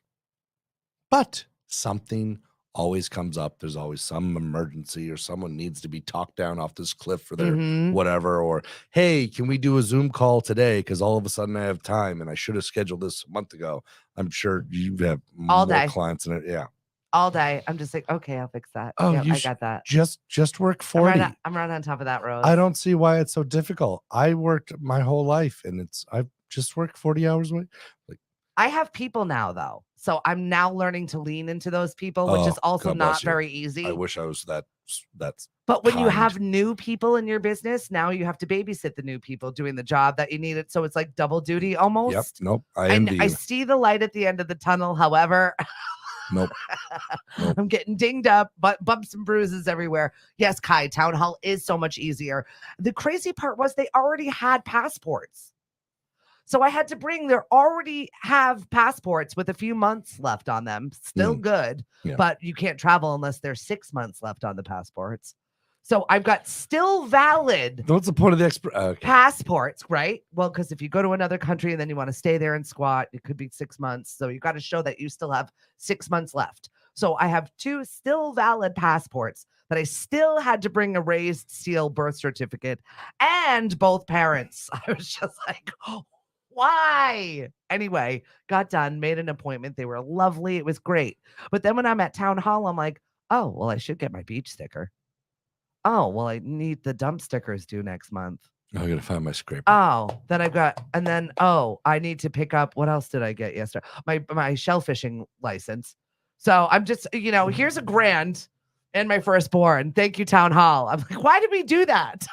something always comes up. There's always some emergency or someone needs to be talked down off this cliff for their whatever, or hey, can we do a Zoom call today? Because all of a sudden I have time and I should have scheduled this a month ago. I'm sure you have all more day clients in it. Yeah. All day. I'm just like, okay, I'll fix that. Oh, yep, I got that. Just work 40. I'm right on top of that, Rose. I don't see why it's so difficult. I worked my whole life and I've just worked 40 hours a week. Like, I have people now though. So I'm now learning to lean into those people, which is also not very easy. I wish I was that's but when you have new people in your business, now you have to babysit the new people doing the job that you needed. So it's like double duty almost. Yep. Nope. I see the light at the end of the tunnel. However, nope. I'm getting dinged up, but bumps and bruises everywhere. Yes, Kai, town hall is so much easier. The crazy part was they already had passports. So I had to they already have passports with a few months left on them. Still good, but you can't travel unless there's 6 months left on the passports. So I've got still valid. What's the point of the passports, right? Well, because if you go to another country and then you want to stay there and squat, it could be 6 months. So you got to show that you still have 6 months left. So I have 2 still valid passports that I still had to bring a raised seal birth certificate and both parents. I was just like, why? Anyway, got done, made an appointment. They were lovely. It was great. But then when I'm at town hall, I'm like, oh, well, I should get my beach sticker. Oh, well, I need the dump stickers due next month. I gotta find my scraper. Oh, then I need to pick up. What else did I get yesterday? My shell fishing license. So I'm just, here's $1,000 and my firstborn. Thank you, town hall. I'm like, why did we do that?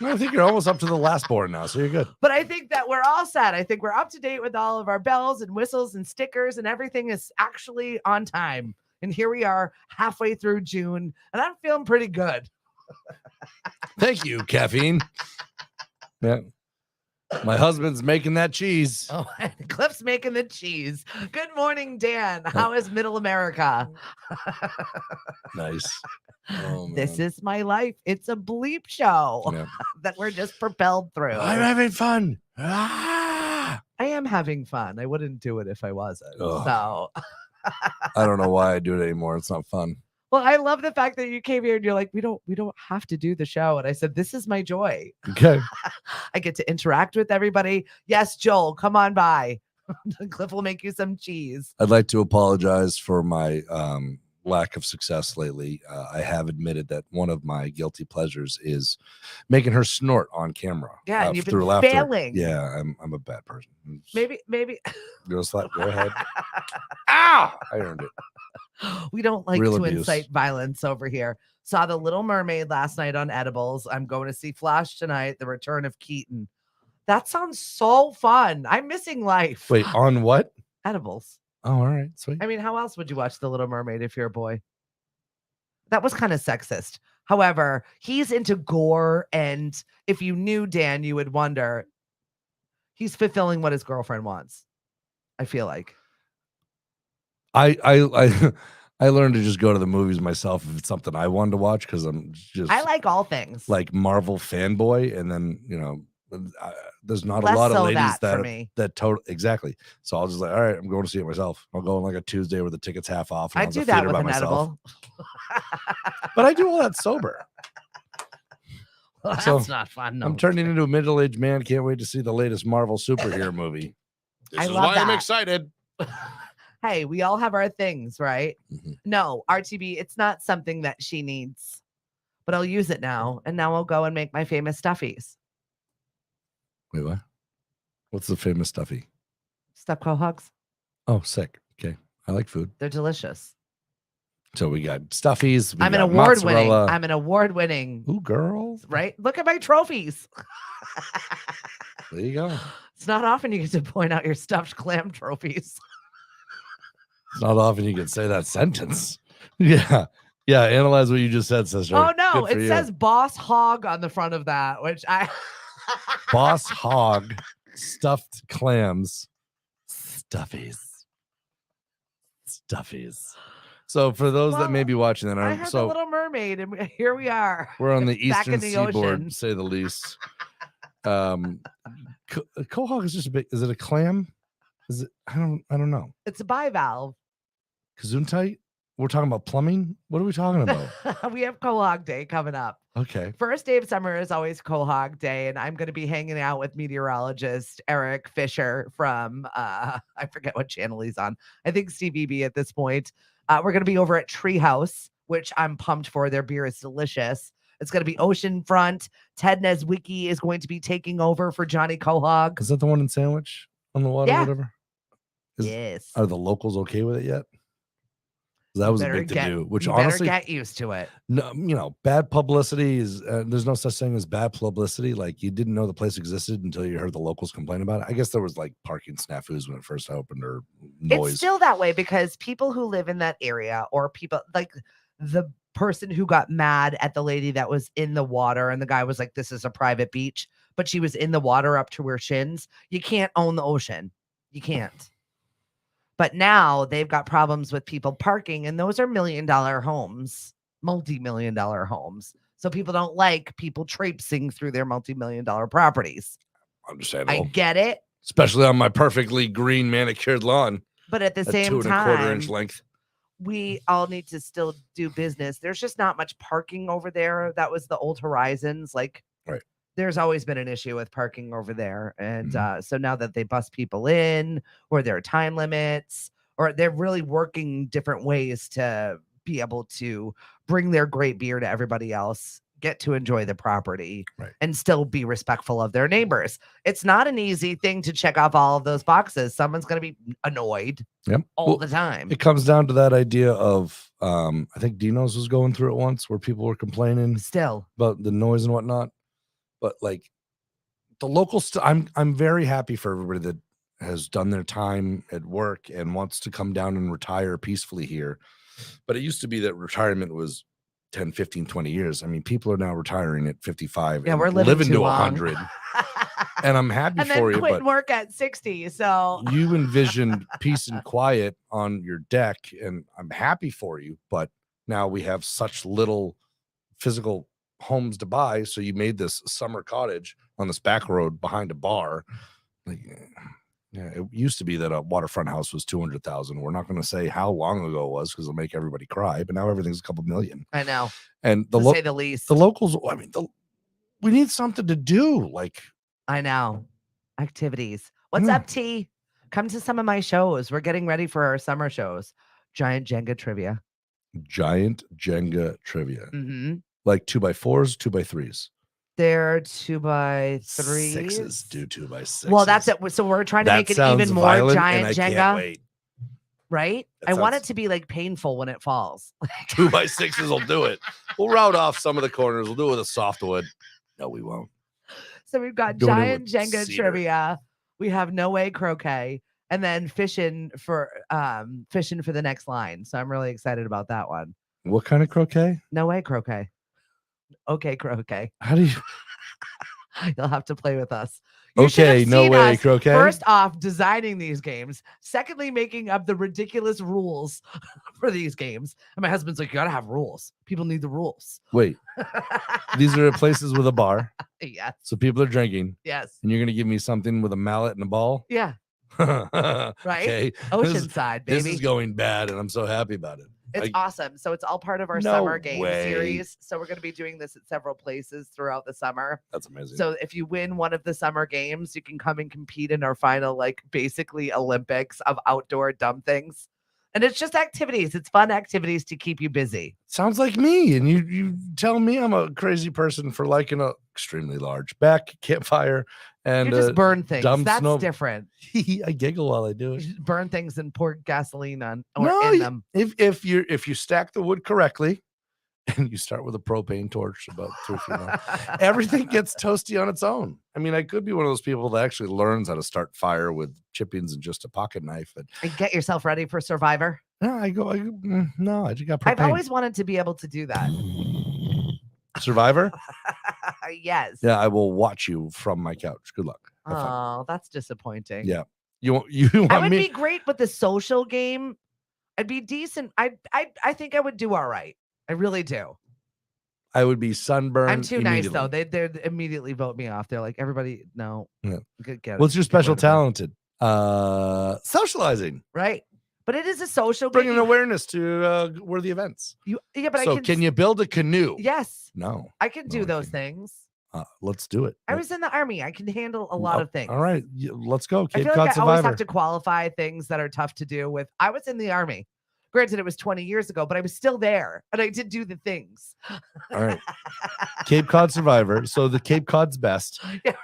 I think you're almost up to the last born now, so you're good. But I think that we're all set. I think we're up to date with all of our bells and whistles and stickers, and everything is actually on time. And here we are halfway through June, and I'm feeling pretty good. Thank you, caffeine. Yeah. My husband's making that cheese. Oh, Cliff's making the cheese. Good morning, Dan. How is Middle America? Nice. Oh, this is my life. It's a bleep show that we're just propelled through. I'm having fun. Ah! I am having fun. I wouldn't do it if I wasn't. Ugh. So I don't know why I do it anymore. It's not fun. Well, I love the fact that you came here and you're like, we don't have to do the show. And I said, this is my joy. Okay. I get to interact with everybody. Yes, Joel, come on by. Cliff will make you some cheese. I'd like to apologize for my lack of success lately. I have admitted that one of my guilty pleasures is making her snort on camera. Yeah, and you've been failing. Yeah, I'm a bad person. Maybe. Go ahead. Ow! I earned it. We don't like Real to abuse. Incite violence over here. Saw The Little Mermaid last night on edibles. I'm going to see Flash tonight, The Return of Keaton. That sounds so fun. I'm missing life. Wait, on what? Edibles. Oh, all right. Sweet. I mean, how else would you watch The Little Mermaid if you're a boy? That was kind of sexist. However, he's into gore. And if you knew Dan, you would wonder, he's fulfilling what his girlfriend wants. I feel like. I learned to just go to the movies myself if it's something I wanted to watch, because I like all things. Like Marvel fanboy, and then there's not a lot of ladies that total exactly. So I'll just like, all right, I'm going to see it myself. I'll go on like a Tuesday where the ticket's half off. I do that with an edible. But I do all that sober. Well, that's not fun. No. I'm turning into a middle-aged man. Can't wait to see the latest Marvel superhero movie. This is why I'm excited. Hey, we all have our things, right? Mm-hmm. No, RTB, it's not something that she needs, but I'll use it now. And now I'll go and make my famous stuffies. Wait, what? What's the famous stuffy? Stuffed quail hugs. Oh, sick. Okay. I like food. They're delicious. So we got stuffies. I'm an award-winning. Ooh, girl. Right? Look at my trophies. There you go. It's not often you get to point out your stuffed clam trophies. It's not often you can say that sentence. Yeah. Yeah. Analyze what you just said, sister. Oh, no. It says Boss Hog on the front of that, which I. Boss Hog stuffed clams. Stuffies. So for those that may be watching that, I heard The Little Mermaid, and here we are. We're on the back eastern in the seaboard, ocean. to say the least. Quahog is just a big. Is it a clam? Is it? I don't know. It's a bivalve. Gesundheit? We're talking about plumbing. What are we talking about? We have Quahog Day coming up. Okay. First day of summer is always Quahog Day, and I'm going to be hanging out with meteorologist Eric Fisher from I forget what channel he's on. I think CVB at this point. We're going to be over at Treehouse, which I'm pumped for. Their beer is delicious. It's going to be oceanfront. Ted Neswicki is going to be taking over for Johnny Quahog. Is that the one in Sandwich on the water? Yeah. Whatever. Yes. Are the locals okay with it yet? That was a big to do. Which honestly, get used to it. No, bad publicity is. There's no such thing as bad publicity. Like, you didn't know the place existed until you heard the locals complain about it. I guess there was like parking snafus when it first opened, or noise. It's still that way because people who live in that area, or people like the person who got mad at the lady that was in the water, and the guy was like, "This is a private beach," but she was in the water up to her shins. You can't own the ocean. You can't. But now they've got problems with people parking, and those are $1 million homes, multi-million-dollar homes. So people don't like people traipsing through their multi-million-dollar properties. Understandable. I get it. Especially on my perfectly green manicured lawn. But at the same 2 time, 1/4 inch length. We all need to still do business. There's just not much parking over there. That was the old Horizons. Like, right. There's always been an issue with parking over there. And so now that they bus people in, or there are time limits, or they're really working different ways to be able to bring their great beer to everybody else, get to enjoy the property, right, and still be respectful of their neighbors. It's not an easy thing to check off all of those boxes. Someone's going to be annoyed all the time. It comes down to that idea of, I think Dino's was going through it once, where people were complaining still about the noise and whatnot. But like the local I'm very happy for everybody that has done their time at work and wants to come down and retire peacefully here. But it used to be that retirement was 10, 15, 20 years. I mean, people are now retiring at 55. Yeah, we're living to long. 100. And I'm happy and for then you. Quit work at 60. So you envisioned peace and quiet on your deck, and I'm happy for you. But now we have such little physical homes to buy, so you made this summer cottage on this back road behind a bar. Like, yeah, it used to be that a waterfront house was 200,000. We're not going to say how long ago it was because it'll make everybody cry, but now everything's a couple million. I know. And to say the least, the locals, I mean, we need something to do. Like, I know, activities. What's up, T? Come to some of my shows. We're getting ready for our summer shows. Giant Jenga trivia. Mm-hmm. Like 2x4s, 2x3s. They're 2x3s. 6s. Do 2x6. Well, that's it. So we're trying to make it even more giant Jenga. Can't wait. Right? I want it to be like painful when it falls. 2x6s will do it. We'll route off some of the corners. We'll do it with a softwood. No, we won't. So we've got giant Jenga trivia. We have No Way Croquet, and then fishing for the next line. So I'm really excited about that one. What kind of croquet? No Way Croquet. Okay, croquet. How do you? You'll have to play with us. Okay, No Way Croquet. First off, designing these games. Secondly, making up the ridiculous rules for these games. And my husband's like, you gotta have rules. People need the rules. Wait, these are places with a bar. Yes. So people are drinking. Yes. And you're gonna give me something with a mallet and a ball? Yeah. Right. Okay. Oceanside, baby. This is going bad, and I'm so happy about it. It's awesome. So it's all part of our summer game series. So we're going to be doing this at several places throughout the summer. That's amazing. So if you win one of the summer games, you can come and compete in our final, like basically Olympics of outdoor dumb things. And it's just activities. It's fun activities to keep you busy. Sounds like me. And you tell me I'm a crazy person for liking a extremely large back campfire and you just burn things. dumb That's snow. different. I giggle while I do it. You just burn things and pour gasoline on or in them. If you stack the wood correctly and you start with a propane torch about 3 feet long, everything gets toasty on its own. I mean, I could be one of those people that actually learns how to start fire with chippings and just a pocket knife. And get yourself ready for Survivor. No, I just got propane. I've always wanted to be able to do that. Survivor? Yes. Yeah, I will watch you from my couch. Good luck. Oh, that's disappointing. Yeah. You want I would me? be great with the social game. I'd be decent. I think I would do all right. I really do. I would be sunburned. I'm too nice though. They'd immediately vote me off. They're like, everybody, no. Yeah. What's your special talented? Socializing. Right. But it is a social game. Bringing awareness to worthy events. Can you build a canoe? Yes. No. I can do those things. Let's do it. I was in the Army. I can handle a lot of things. All right. Let's go. Cape Cod Survivor. I always have to qualify things that are tough to do with. I was in the Army. Granted, it was 20 years ago, but I was still there and I did do the things. All right. Cape Cod Survivor. So the Cape Cod's best. Yeah.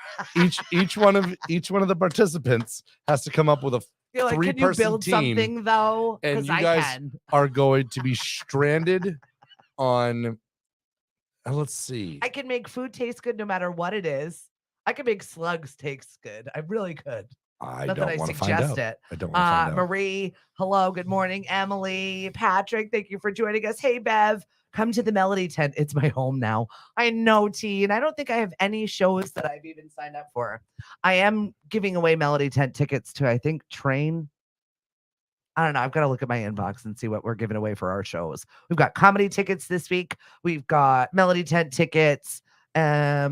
Each one of the participants has to come up with a can you build team, something though? And you guys are going to be stranded on. Let's see. I can make food taste good no matter what it is. I can make slugs taste good. I really could. I don't want to find out. I don't want to find out. Marie, hello, good morning. Emily, Patrick, thank you for joining us. Hey, Bev, come to the Melody Tent. It's my home now. I know, T, and I don't think I have any shows that I've even signed up for. I am giving away Melody Tent tickets to, I think, Train. I don't know. I've got to look at my inbox and see what we're giving away for our shows. We've got comedy tickets this week. We've got Melody Tent tickets. I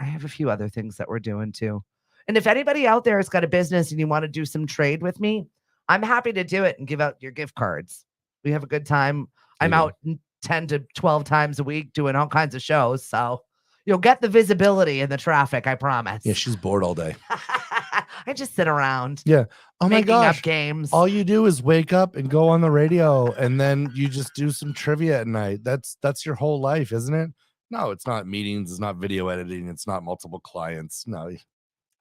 have a few other things that we're doing too. And if anybody out there has got a business and you want to do some trade with me, I'm happy to do it and give out your gift cards. We have a good time. I'm out 10 to 12 times a week doing all kinds of shows. So you'll get the visibility in the traffic, I promise. Yeah, she's bored all day. I just sit around. Yeah. Oh my gosh. Up games. All you do is wake up and go on the radio and then you just do some trivia at night. That's your whole life, isn't it? No, it's not meetings. It's not video editing. It's not multiple clients. No.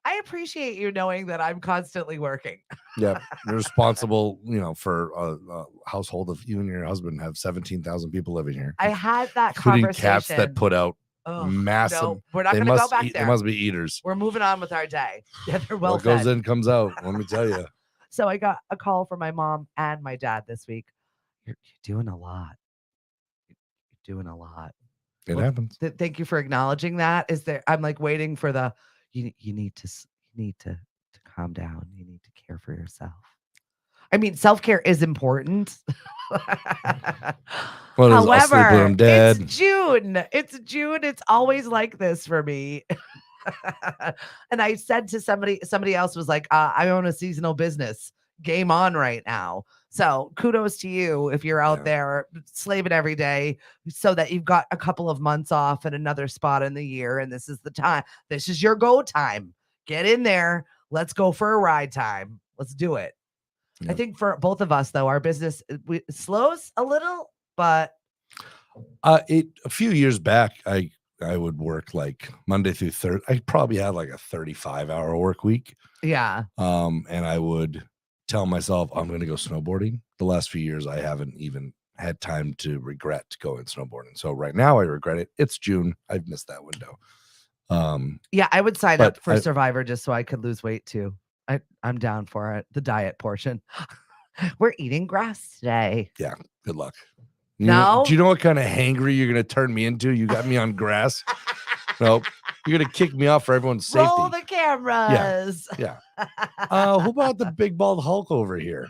I appreciate you knowing that I'm constantly working. Yeah, you're responsible, for a household of you and your husband have 17,000 people living here. I had that including conversation. Cats that put out massive. No, we're not going to go back there. They must be eaters. We're moving on with our day. Yeah, they're well What goes in comes out. Let me tell you. So I got a call from my mom and my dad this week. You're doing a lot. You're doing a lot. It happens. Thank you for acknowledging that. I'm like waiting for the. You need to calm down. You need to care for yourself. I mean, self-care is important. However, it's June. It's always like this for me. And I said to somebody else was like, I own a seasonal business. Game on right now. So kudos to you if you're out there slaving every day so that you've got a couple of months off and another spot in the year. And this is the time. This is your go time. Get in there. Let's go for a ride time. Let's do it. I think for both of us, though, our business slows a little, but a few years back, I would work like Monday through Thursday. I probably had like a 35-hour work week. Yeah. And I would tell myself I'm going to go snowboarding. The last few years, I haven't even had time to regret going snowboarding. So right now, I regret it. It's June. I've missed that window. Yeah, I would sign up for Survivor just so I could lose weight too. I'm down for it. The diet portion. We're eating grass today. Yeah. Good luck. Do you know what kind of hangry you're going to turn me into? You got me on grass. Nope. You're going to kick me off for everyone's safety. Roll the cameras. Yeah. Who about the big bald Hulk over here?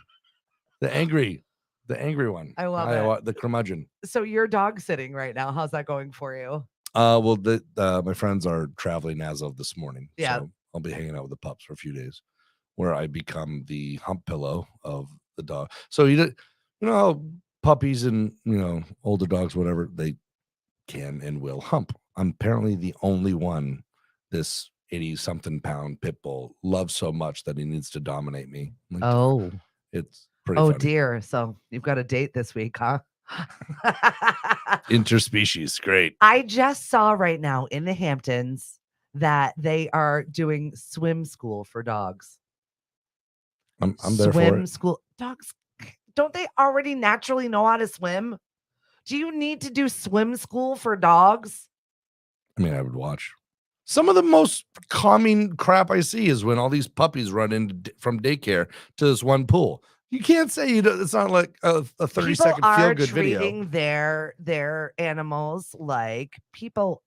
The angry one. I love it. The curmudgeon. So you're dog sitting right now. How's that going for you? Well, my friends are traveling as of this morning. Yeah. So I'll be hanging out with the pups for a few days where I become the hump pillow of the dog. So you know how puppies and older dogs, whatever, they can and will hump. I'm apparently the only one this 80-something pound pit bull loves so much that he needs to dominate me. Oh, it's pretty Oh funny. dear. So you've got a date this week, huh? Interspecies, great. I just saw right now in the Hamptons that they are doing swim school for dogs. I'm there for Swim it. school. Dogs, don't they already naturally know how to swim? Do you need to do swim school for dogs? I mean, I would watch. Some of the most calming crap I see is when all these puppies run in from daycare to this one pool. You can't say it's not like a 30-second feel good video. People are treating their animals like people,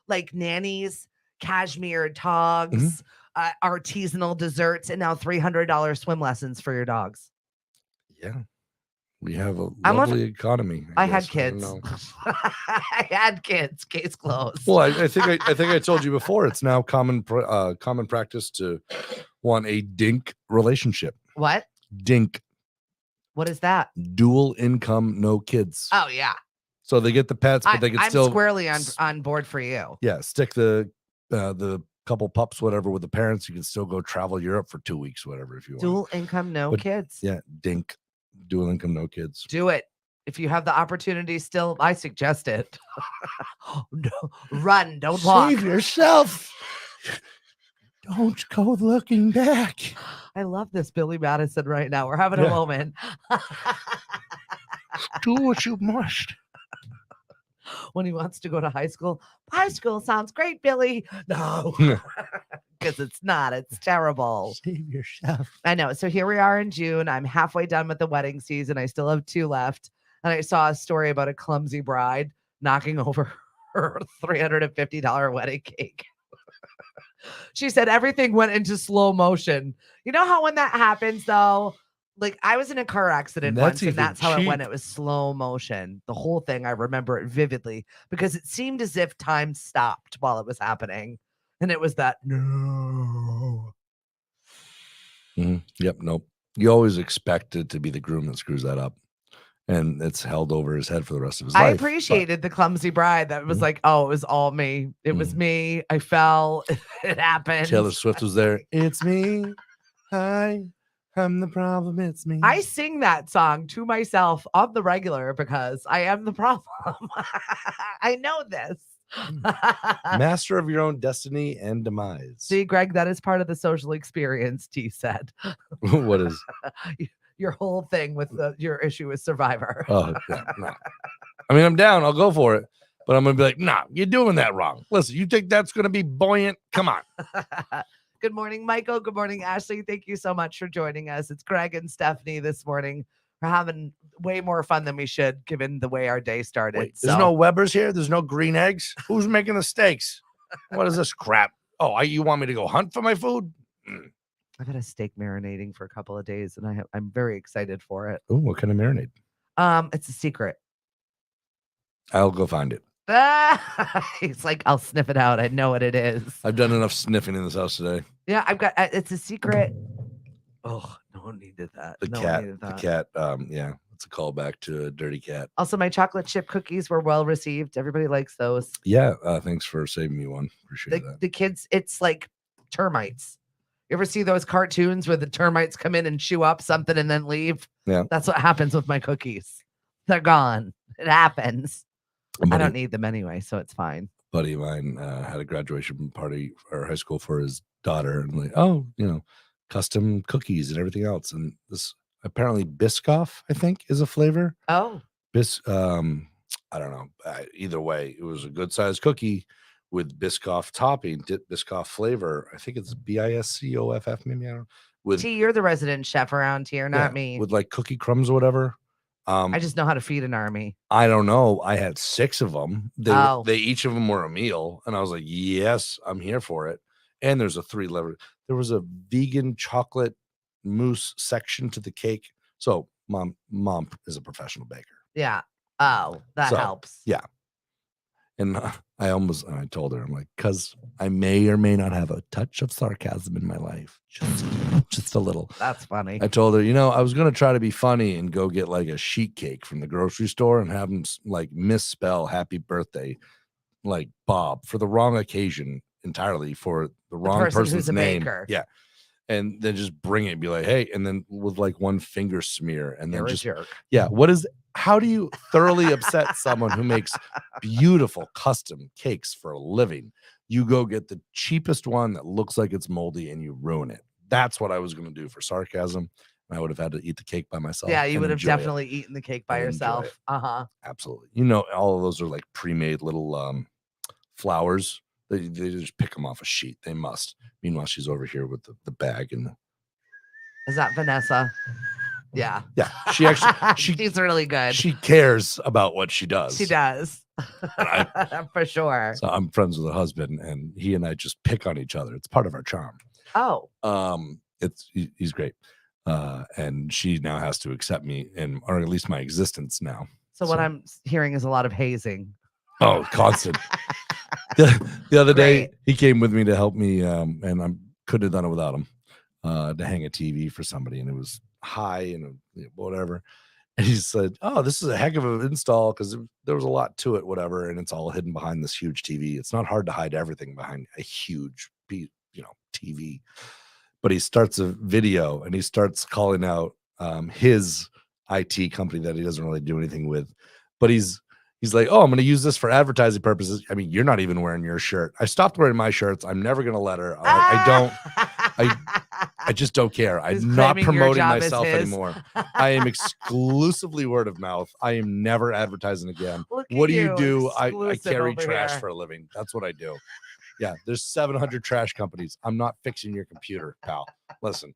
like nannies, cashmere dogs, artisanal desserts, and now $300 swim lessons for your dogs. Yeah. We have a lovely economy. I had kids. I had kids. Case closed. Well, I think I told you before. It's now common practice to want a DINK relationship. What? DINK. What is that? Dual income, no kids. Oh yeah. So they get the pets, but they can still squarely on board for you. Yeah, stick the couple pups, whatever, with the parents. You can still go travel Europe for 2 weeks, whatever, if you want. Dual income, no kids. Yeah, DINK. Dual income, no kids. Do it. If you have the opportunity still, I suggest it. No, run, don't walk. Save yourself. Don't go looking back. I love this Billy Madison right now. We're having a moment. Do what you must. When he wants to go to high school. High school sounds great, Billy. No, because it's not. It's terrible. Save yourself. I know. So here we are in June. I'm halfway done with the wedding season. I still have 2 left. And I saw a story about a clumsy bride knocking over her $350 wedding cake. She said everything went into slow motion. You know how when that happens, though? Like, I was in a car accident once, and that's how it went. It was slow motion. The whole thing, I remember it vividly because it seemed as if time stopped while it was happening. And it was that, no. Yep, nope. You always expect it to be the groom that screws that up. And it's held over his head for the rest of his life. I appreciated the clumsy bride that was like, oh, it was all me. It was me. I fell. It happened. Taylor Swift was there. It's me. Hi. I'm the problem. It's me. I sing that song to myself on the regular because I am the problem. I know this. Master of your own destiny and demise. See, Greg, that is part of the social experience, T said. What is? Your whole thing with your issue with Survivor. Oh, yeah, no. I mean, I'm down. I'll go for it. But I'm going to be like, nah, you're doing that wrong. Listen, you think that's going to be buoyant? Come on. Good morning, Michael. Good morning, Ashley. Thank you so much for joining us. It's Greg and Stephanie this morning. We're having way more fun than we should, given the way our day started. Wait, there's no Weber's here? There's no green eggs? Who's making the steaks? What is this crap? Oh, you want me to go hunt for my food? I've had a steak marinating for a couple of days, and I'm very excited for it. Oh, what kind of marinade? It's a secret. I'll go find it. He's like, I'll sniff it out. I know what it is. I've done enough sniffing in this house today. Yeah, I've got. It's a secret. Oh, no one needed that. The cat. Yeah, it's a callback to a dirty cat. Also, my chocolate chip cookies were well received. Everybody likes those. Yeah, thanks for saving me one. Appreciate that. The kids, it's like termites. You ever see those cartoons where the termites come in and chew up something and then leave? Yeah. That's what happens with my cookies. They're gone. It happens. I don't need them anyway, so it's fine. Buddy of mine had a graduation party or high school for his daughter, and like, custom cookies and everything else. And this apparently Biscoff, I think, is a flavor. Oh. I don't know. Either way, it was a good sized cookie with Biscoff topping, Biscoff flavor. I think it's Biscoff, maybe. I don't know. T, you're the resident chef around here, not me. With like cookie crumbs or whatever. I just know how to feed an army. I don't know. I had 6 of them. They each of them were a meal, and I was like, yes, I'm here for it. And there's a 3-level. There was a vegan chocolate mousse section to the cake. So mom is a professional baker. Yeah. Oh, that helps. Yeah. And I told her, I'm like, because I may or may not have a touch of sarcasm in my life. Just a little. That's funny. I told her, I was going to try to be funny and go get like a sheet cake from the grocery store and have them like misspell happy birthday, like Bob, for the wrong occasion entirely, for the wrong person's name. Baker. Yeah. and then just bring it and be like, hey, and then with like one finger smear, and then You're a just jerk. yeah. How do you thoroughly upset someone who makes beautiful custom cakes for a living? You go get the cheapest one that looks like it's moldy and you ruin it. That's what I was going to do for sarcasm. I would have had to eat the cake by myself. Yeah, you and would have enjoy it. definitely eaten the cake by And enjoy it. yourself. Uh-huh. Absolutely. All of those are like pre-made little flowers. They just pick them off a sheet. They must. Meanwhile, she's over here with the bag and Is that Vanessa? Yeah. yeah. She actually she's really good. She cares about what she does. She does. For sure. So I'm friends with her husband, and he and I just pick on each other. It's part of our charm. Oh. He's great. And she now has to accept me or at least my existence now. So what I'm hearing is a lot of hazing. Oh, constant. the other day he came with me to help me, and I couldn't have done it without him, to hang a TV for somebody, and it was high and whatever. And he said, "Oh, this is a heck of an install because there was a lot to it, whatever, and it's all hidden behind this huge TV. It's not hard to hide everything behind a huge, TV." But he starts a video and he starts calling out his IT company that he doesn't really do anything with, but he's like, "Oh, I'm going to use this for advertising purposes." I mean, you're not even wearing your shirt. I stopped wearing my shirts. I'm never going to let her. I just don't care. I'm not promoting myself anymore. I am exclusively word of mouth. I am never advertising again. What do you do? I carry trash for a living. That's what I do. Yeah, there's 700 trash companies. I'm not fixing your computer, pal. Listen,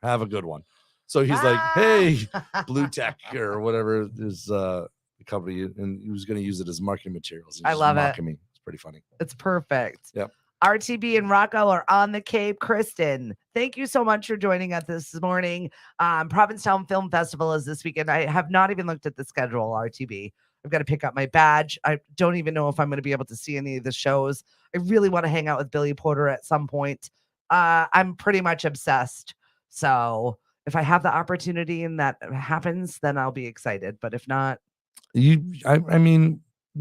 have a good one. So he's like, "Hey, Blue Tech or whatever is the company," and he was going to use it as marketing materials. I love it. Me. It's pretty funny. It's perfect. Yep. RTB and Rocco are on the Cape. Kristen, thank you so much for joining us this morning. Provincetown Film Festival is this weekend. I have not even looked at the schedule, RTB. I've got to pick up my badge. I don't even know if I'm going to be able to see any of the shows. I really want to hang out with Billy Porter at some point. I'm pretty much obsessed. So if I have the opportunity and that happens, then I'll be excited. But if not, I mean,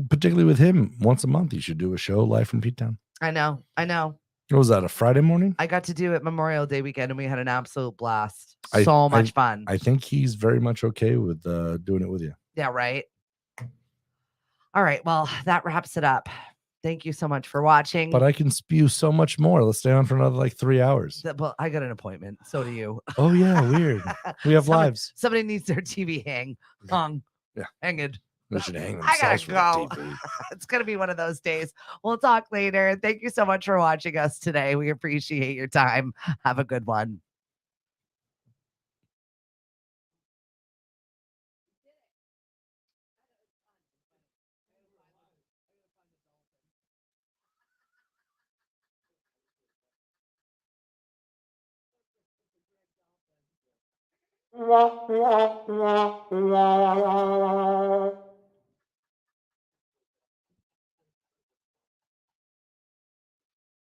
particularly with him, once a month, you should do a show live from P-Town. I know. What was that, a Friday morning? I got to do it Memorial Day weekend, and we had an absolute blast. So much fun. I think he's very much okay with doing it with you. Yeah, right. All right. Well, that wraps it up. Thank you so much for watching. But I can spew so much more. Let's stay on for another 3 hours. Well, I got an appointment. So do you. Oh, yeah. Weird. We have lives. Somebody needs their TV hung. Yeah. Hanged. They should hang I themselves gotta go. It's going to be one of those days. We'll talk later. Thank you so much for watching us today. We appreciate your time. Have a good one.